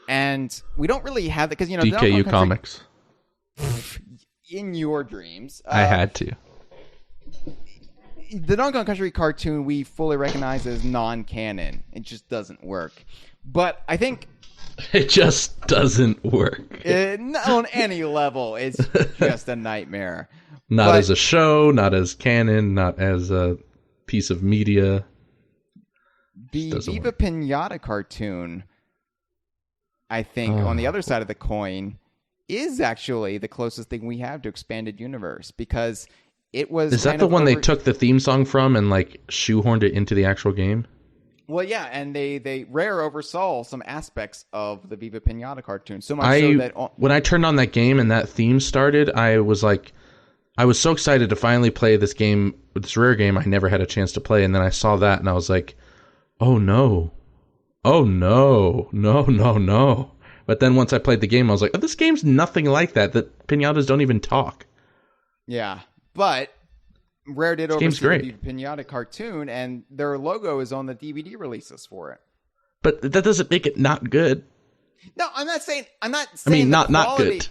And we don't really have that because, DKU Comics. In your dreams. I had to. The Donkey Kong Country cartoon we fully recognize as non-canon. It just doesn't work. But I think... It just doesn't work. Not on any level. It's just a nightmare. Not as a show, not as canon, not as a piece of media. The Viva Pinata cartoon, I think, on the other side of the coin, is actually the closest thing we have to expanded universe, because it was... Is that the one they took the theme song from and shoehorned it into the actual game? Well, yeah, and Rare oversaw some aspects of the Viva Pinata cartoon, so much so that... When I turned on that game and that theme started, I was so excited to finally play this game, this Rare game I never had a chance to play, and then I saw that and I was like, oh no. Oh no. No. But then once I played the game, I was like, oh, this game's nothing like that. The pinatas don't even talk. Yeah, but Rare did oversee the Pinata cartoon, and their logo is on the DVD releases for it. But that doesn't make it not good. No, I'm not saying not good.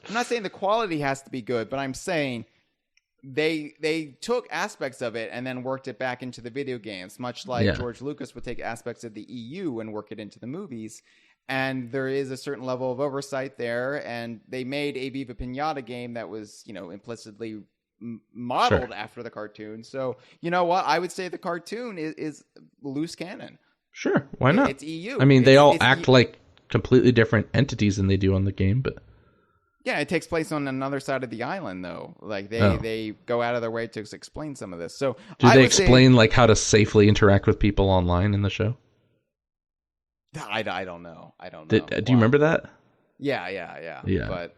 I'm not saying the quality has to be good, but I'm saying they took aspects of it and then worked it back into the video games, much like George Lucas would take aspects of the EU and work it into the movies. And there is a certain level of oversight there, and they made a Viva Pinata game that was, implicitly modeled after the cartoon. So, you know what? I would say the cartoon is loose canon. Sure, why not? It's EU. I mean, they all act like completely different entities than they do on the game, but... Yeah, it takes place on another side of the island, though. Like, they go out of their way to explain some of this. So, do they explain, like, how to safely interact with people online in the show? I don't know. I don't know. Do you remember that? Yeah. But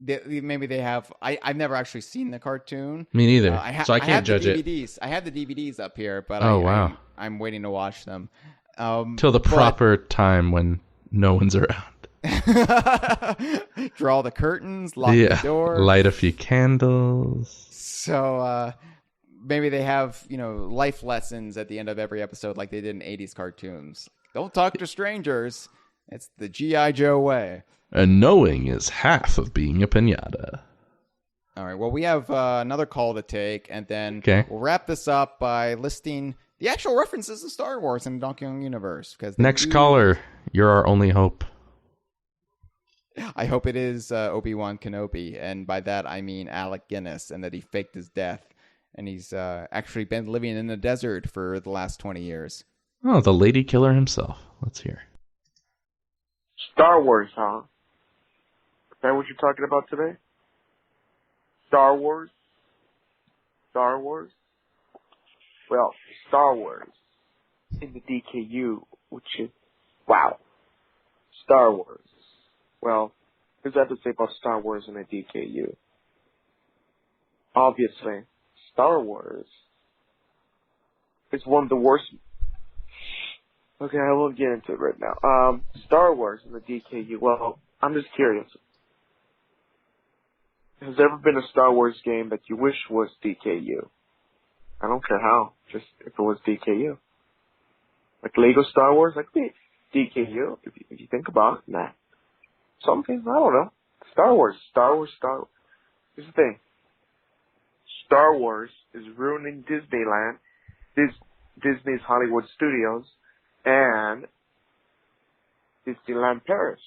maybe they have... I've never actually seen the cartoon. Me neither. So I can't judge it. I have the DVDs up here, but wow. I'm waiting to watch them. Till the proper time when no one's around. Draw the curtains, lock the door, light a few candles. So maybe they have life lessons at the end of every episode, like they did in 80s cartoons. Don't talk to strangers. It's the G.I. Joe way. And knowing is half of being a piñata. All right. Well, we have another call to take, and then we'll wrap this up by listing the actual references to Star Wars in the Donkey Kong universe. Next caller, you're our only hope. I hope it is Obi-Wan Kenobi, and by that I mean Alec Guinness, and that he faked his death, and he's actually been living in the desert for the last 20 years. Oh, the lady killer himself. Let's hear. Star Wars, huh? Is that what you're talking about today? Star Wars? Star Wars? Well, Star Wars in the DKU, which is, wow. Star Wars. Well, here's what I have to say about Star Wars in the DKU. Obviously, Star Wars is one of the worst... Okay, I won't get into it right now. Star Wars in the DKU. Well, I'm just curious. Has there ever been a Star Wars game that you wish was DKU? I don't care how, just if it was DKU. Like Lego Star Wars, like DKU, if you think about it, nah. Something, I don't know. Star Wars. Here's the thing. Star Wars is ruining Disneyland, Disney's Hollywood Studios, and Disneyland Paris.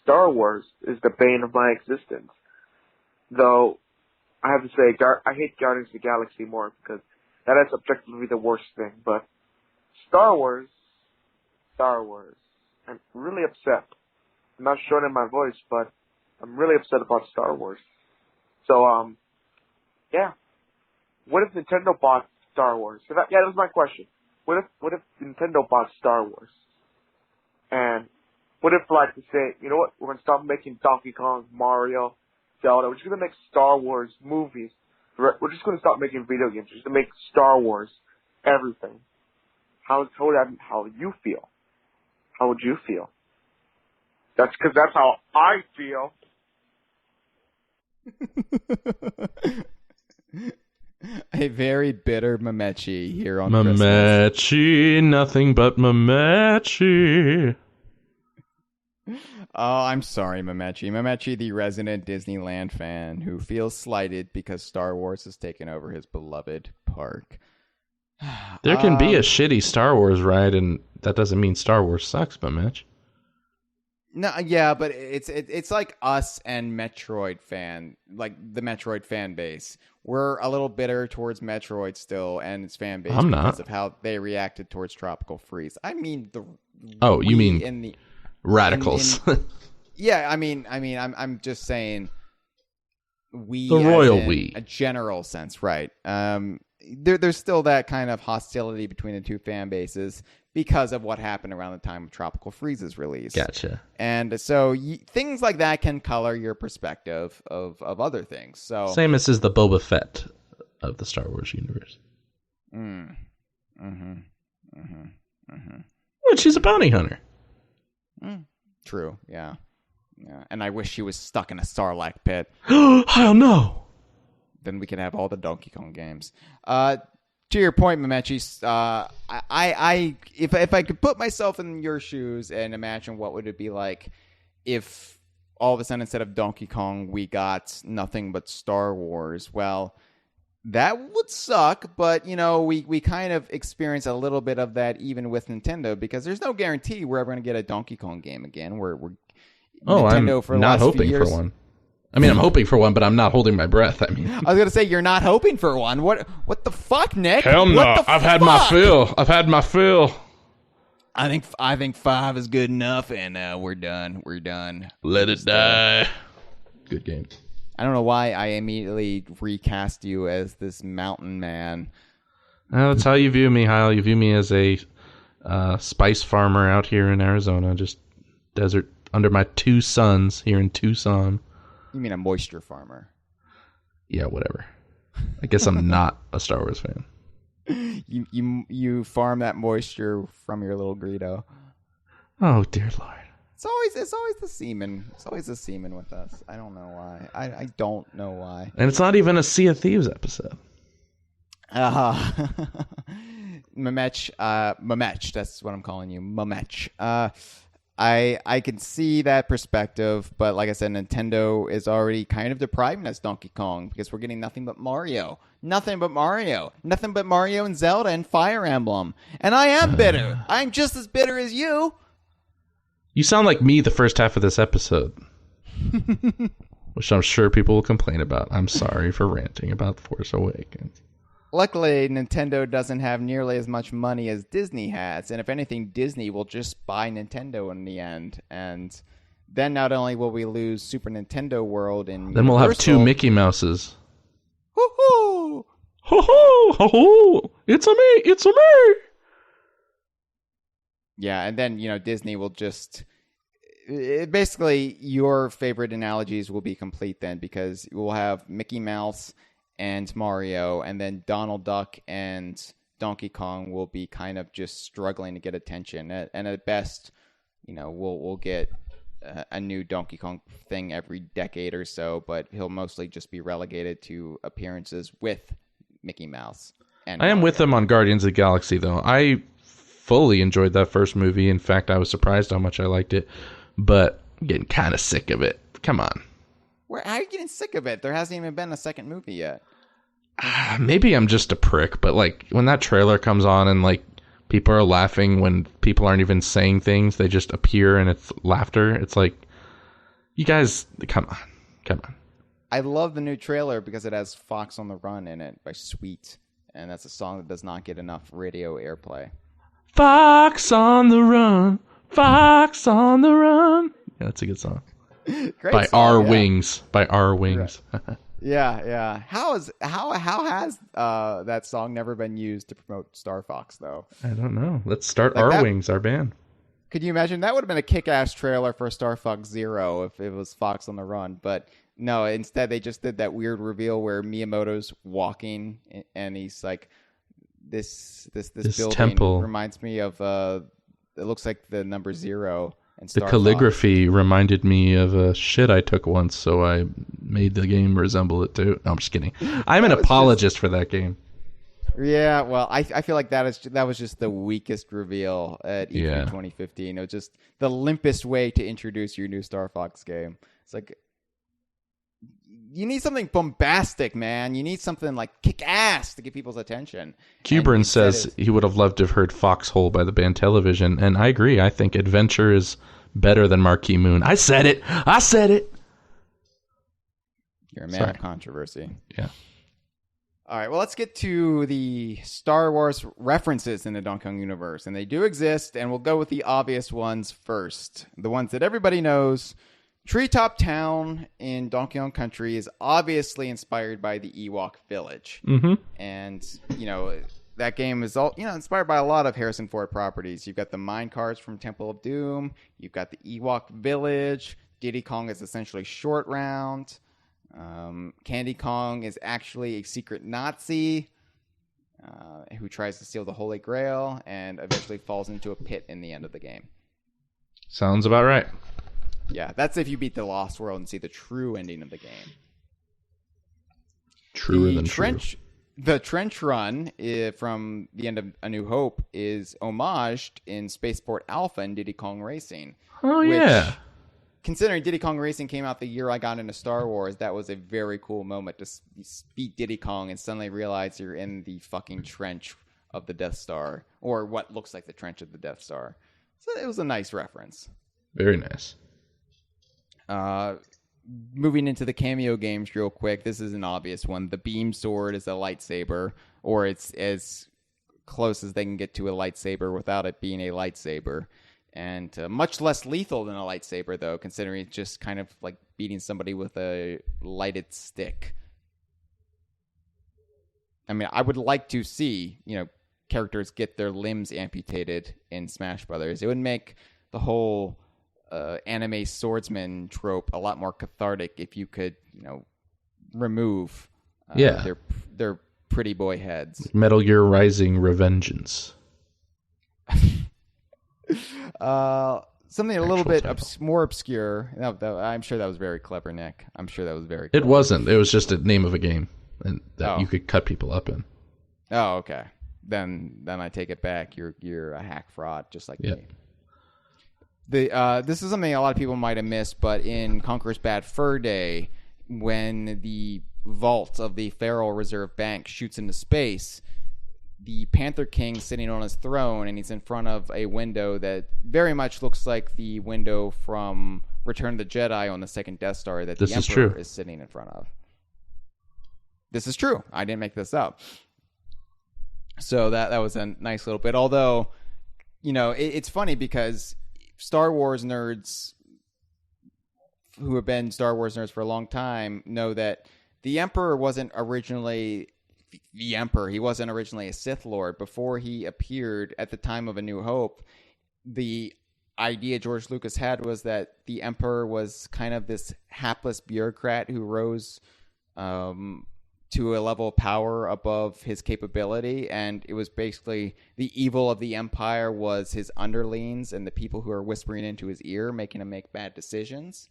Star Wars is the bane of my existence. Though, I have to say, I hate Guardians of the Galaxy more because that is objectively the worst thing. But Star Wars, I'm really upset. I'm not showing in my voice, but I'm really upset about Star Wars. So, yeah. What if Nintendo bought Star Wars? That was my question. What if Nintendo bought Star Wars? And what if, like, to say, you know what, we're going to stop making Donkey Kong, Mario, Zelda. We're just going to make Star Wars movies. We're just going to stop making video games. We're just going to make Star Wars everything. How would you feel? How would you feel? That's because that's how I feel. A very bitter Mamechi here on Mamechi, Christmas. Nothing but Mamechi. Oh, I'm sorry, Mamechi. Mamechi, the resident Disneyland fan who feels slighted because Star Wars has taken over his beloved park. There can be a shitty Star Wars ride, and that doesn't mean Star Wars sucks, Mamechi. No, yeah, but it's like us and Metroid fan, like the Metroid fan base. We're a little bitter towards Metroid still and its fan base because of how they reacted towards Tropical Freeze. I mean you mean in the radicals? Yeah, I mean, I'm just saying we the royal we, a general sense, right? There's still that kind of hostility between the two fan bases because of what happened around the time of Tropical Freeze's release. Gotcha. And so things like that can color your perspective of other things. So same as is the Boba Fett of the Star Wars universe. Which he's a bounty hunter. True, yeah. And I wish he was stuck in a Sarlacc pit. Hell no! Then we could have all the Donkey Kong games. To your point, Mamechi, if I could put myself in your shoes and imagine what would it be like if all of a sudden, instead of Donkey Kong, we got nothing but Star Wars. Well, that would suck, but, we kind of experience a little bit of that even with Nintendo, because there's no guarantee we're ever going to get a Donkey Kong game again. Nintendo I'm for the not last few hoping years, for one. I mean, I'm hoping for one, but I'm not holding my breath. I mean, I was going to say, you're not hoping for one. What the fuck, Nick? hell no. What the I've had my fill. I think 5 is good enough, and we're done. We're done. Let it die. Good game. I don't know why I immediately recast you as this mountain man. That's how you view me, Hyle. You view me as a spice farmer out here in Arizona, just desert under my 2 suns here in Tucson. You mean a moisture farmer? Yeah, whatever. I guess I'm not a Star Wars fan. You farm that moisture from your little Greedo. Oh dear Lord! It's always the semen. It's always the semen with us. I don't know why. I don't know why. And it's not even a Sea of Thieves episode. Mamech. That's what I'm calling you, Mamech. I can see that perspective, but like I said, Nintendo is already kind of depriving us Donkey Kong because we're getting nothing but Mario. Nothing but Mario and Zelda and Fire Emblem. And I am bitter. I'm just as bitter as you. You sound like me the first half of this episode. Which I'm sure people will complain about. I'm sorry for ranting about Force Awakens. Luckily, Nintendo doesn't have nearly as much money as Disney has, and if anything, Disney will just buy Nintendo in the end. And then not only will we lose Super Nintendo World and then we'll have 2 Mickey Mouses. Hoo-hoo! Ho-ho! Ho-ho! It's a me! Yeah, and then, Disney will just... basically, your favorite analogies will be complete then, because we'll have Mickey Mouse and Mario, and then Donald Duck and Donkey Kong will be kind of just struggling to get attention. And at best, we'll get a new Donkey Kong thing every decade or so, but he'll mostly just be relegated to appearances with Mickey Mouse. And I am with them on Guardians of the Galaxy, though. I fully enjoyed that first movie. In fact, I was surprised how much I liked it, but I'm getting kind of sick of it. Come on. How are you getting sick of it? There hasn't even been a second movie yet. Maybe I'm just a prick, but when that trailer comes on and people are laughing when people aren't even saying things, they just appear and it's laughter. It's like, you guys, come on. I love the new trailer because it has Fox on the Run in it by Sweet, and that's a song that does not get enough radio airplay. Fox on the Run, Fox on the Run. Yeah, that's a good song. Great by song, Our yeah. Wings. By Our Wings. Right. Yeah. How has that song never been used to promote Star Fox though? I don't know. Let's start Our Wings, our band. Could you imagine? That would have been a kick-ass trailer for Star Fox Zero if it was Fox on the Run. But no, instead they just did that weird reveal where Miyamoto's walking and he's like, this building temple reminds me of it looks like the number 0. The calligraphy reminded me of a shit I took once, so I made the game resemble it too. No, I'm just kidding. I'm an apologist for that game. Yeah, well, I feel like that was just the weakest reveal at E3 2015. It was just the limpest way to introduce your new Star Fox game. It's like, you need something bombastic, man. You need something like kick-ass to get people's attention. Kubrin says he would have loved to have heard Foxhole by the band Television, and I agree. I think Adventure is better than Marquee Moon. I said it. You're a man of controversy. Yeah. All right, well, let's get to the Star Wars references in the Donkey Kong universe, and they do exist, and we'll go with the obvious ones first. The ones that everybody knows. Treetop Town in Donkey Kong Country is obviously inspired by the Ewok Village. Mm-hmm. And, that game is all, inspired by a lot of Harrison Ford properties. You've got the mine carts from Temple of Doom. You've got the Ewok Village. Diddy Kong is essentially Short Round. Candy Kong is actually a secret Nazi who tries to steal the Holy Grail and eventually falls into a pit in the end of the game. Sounds about right. Yeah, that's if you beat the Lost World and see the true ending of the game. Truer than true. The trench run from the end of A New Hope is homaged in Spaceport Alpha and Diddy Kong Racing. Oh, yeah. considering Diddy Kong Racing came out the year I got into Star Wars, that was a very cool moment to beat Diddy Kong and suddenly realize you're in the fucking trench of the Death Star, or what looks like the trench of the Death Star. So it was a nice reference. Very nice. Moving into the cameo games real quick, this is an obvious one. The beam sword is a lightsaber, or it's as close as they can get to a lightsaber without it being a lightsaber. And much less lethal than a lightsaber, though, considering it's just kind of like beating somebody with a lighted stick. I mean, I would like to see, characters get their limbs amputated in Smash Brothers. It would make the whole anime swordsman trope a lot more cathartic if you could, remove their pretty boy heads. Metal Gear Rising Revengeance. Something a little bit more obscure. No, I'm sure that was very clever, Nick. I'm sure that was very clever. It wasn't. It was just a name of a game and that you could cut people up in. Oh, okay. Then I take it back. You're a hack fraud, just like me. This is something a lot of people might have missed, but in Conqueror's Bad Fur Day, when the vault of the Federal Reserve Bank shoots into space, the Panther King sitting on his throne, and he's in front of a window that very much looks like the window from Return of the Jedi on the second Death Star that the Emperor is sitting in front of. This is true. I didn't make this up. So that was a nice little bit. Although, it's funny because Star Wars nerds who have been Star Wars nerds for a long time know that the Emperor wasn't originally the Emperor. He wasn't originally a Sith Lord. Before he appeared at the time of A New Hope, the idea George Lucas had was that the Emperor was kind of this hapless bureaucrat who rose to a level of power above his capability, and it was basically the evil of the Empire was his underlings and the people who are whispering into his ear, making him make bad decisions.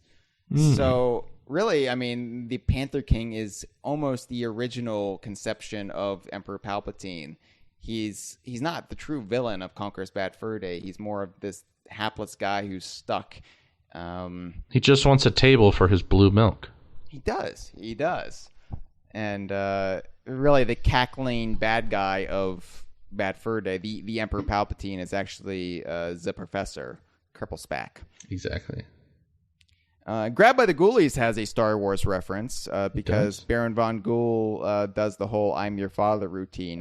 So really, I mean, the Panther King is almost the original conception of Emperor Palpatine. He's not the true villain of Conqueror's Bad Fur Day. He's more of this hapless guy who's stuck. He just wants a table for his blue milk. He does. And really, the cackling bad guy of Bad Fur Day, the Emperor Palpatine, is actually the Professor, Cripple Spack. Exactly. Grabbed by the Ghoulies has a Star Wars reference because Baron von Ghoul does the whole "I'm your father" routine,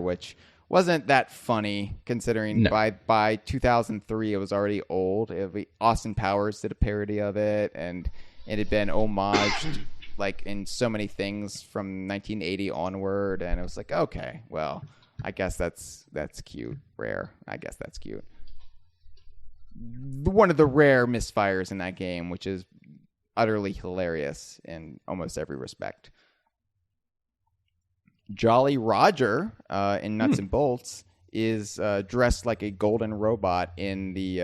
which wasn't that funny considering by 2003 it was already old. Austin Powers did a parody of it, and it had been homaged like in so many things from 1980 onward, and it was like, okay, well, I guess that's cute, rare. I guess that's cute. One of the rare misfires in that game, which is utterly hilarious in almost every respect. Jolly Roger in Nuts and Bolts is dressed like a golden robot in the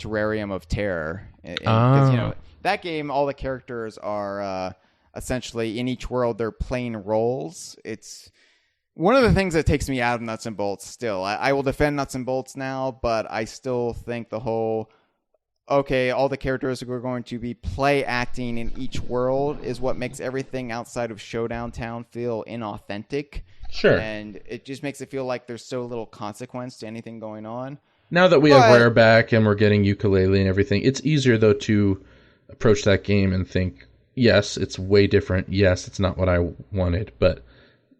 Terrarium of Terror. Because, that game, all the characters are essentially in each world, they're playing roles. It's one of the things that takes me out of Nuts and Bolts still. I will defend Nuts and Bolts now, but I still think the whole, all the characters are going to be play acting in each world is what makes everything outside of Showdown Town feel inauthentic. Sure. And it just makes it feel like there's so little consequence to anything going on. Now that we have Rare back and we're getting Ukulele and everything, it's easier, though, to approach that game and think, yes, it's way different. Yes, it's not what I wanted, but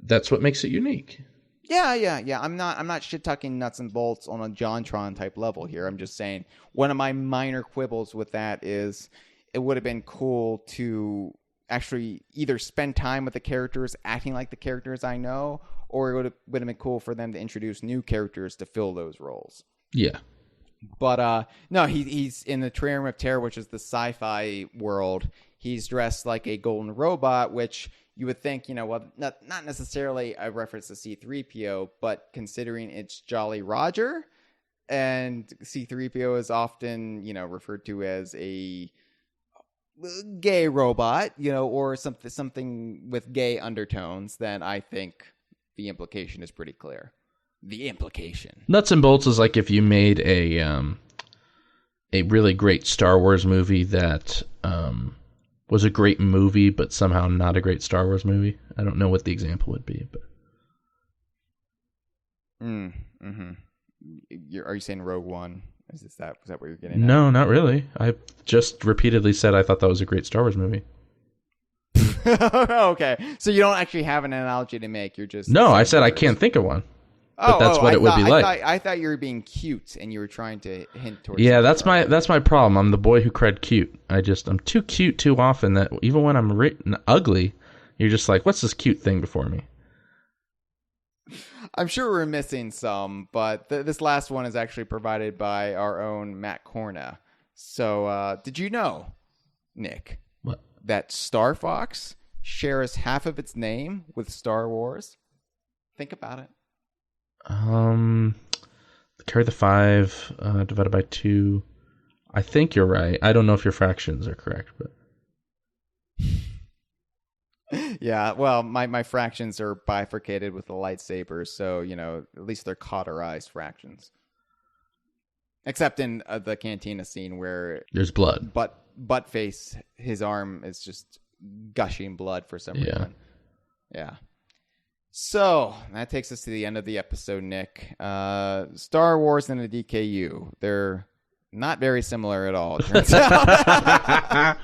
that's what makes it unique. Yeah. I'm not shit-talking Nuts and Bolts on a JonTron type level here. I'm just saying one of my minor quibbles with that is it would have been cool to actually either spend time with the characters acting like the characters I know, or it would have been cool for them to introduce new characters to fill those roles. Yeah. But no, he's in the Terrarium of Terror, which is the sci-fi world. He's dressed like a golden robot, which you would think, not necessarily a reference to C-3PO, but considering it's Jolly Roger, and C-3PO is often, referred to as a gay robot, or something with gay undertones, then I think the implication is pretty clear. The implication. Nuts and Bolts is like if you made a a really great Star Wars movie that was a great movie, but somehow not a great Star Wars movie. I don't know what the example would be, but. Are you saying Rogue One? Was that what you're getting at? No, not really. I just repeatedly said I thought that was a great Star Wars movie. Okay, so you don't actually have an analogy to make. You're just I said I can't think of one. But that's what it would be like. I thought you were being cute and you were trying to hint towards. Yeah, that's my problem. I'm the boy who cried cute. I'm too cute too often that even when I'm ugly, you're just like, what's this cute thing before me? I'm sure we're missing some, but this last one is actually provided by our own Matt Corna. So, did you know, Nick, what? That Star Fox shares half of its name with Star Wars? Think about it. Carry the 5 divided by 2. I think you're right. I don't know if your fractions are correct, but yeah. Well, my fractions are bifurcated with the lightsabers, so at least they're cauterized fractions. Except in the cantina scene where there's blood. Buttface, his arm is just gushing blood for some reason. Yeah. So, that takes us to the end of the episode, Nick. Star Wars and the DKU. They're not very similar at all, it turns out.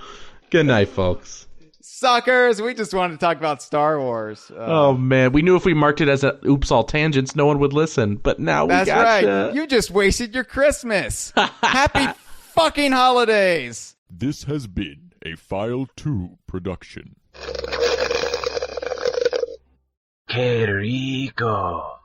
Good night, folks. Suckers! We just wanted to talk about Star Wars. Oh, man. We knew if we marked it as a Oops All Tangents, no one would listen. But now we That's gotcha. right. You just wasted your Christmas. Happy fucking holidays! This has been a File 2 production. Que rico.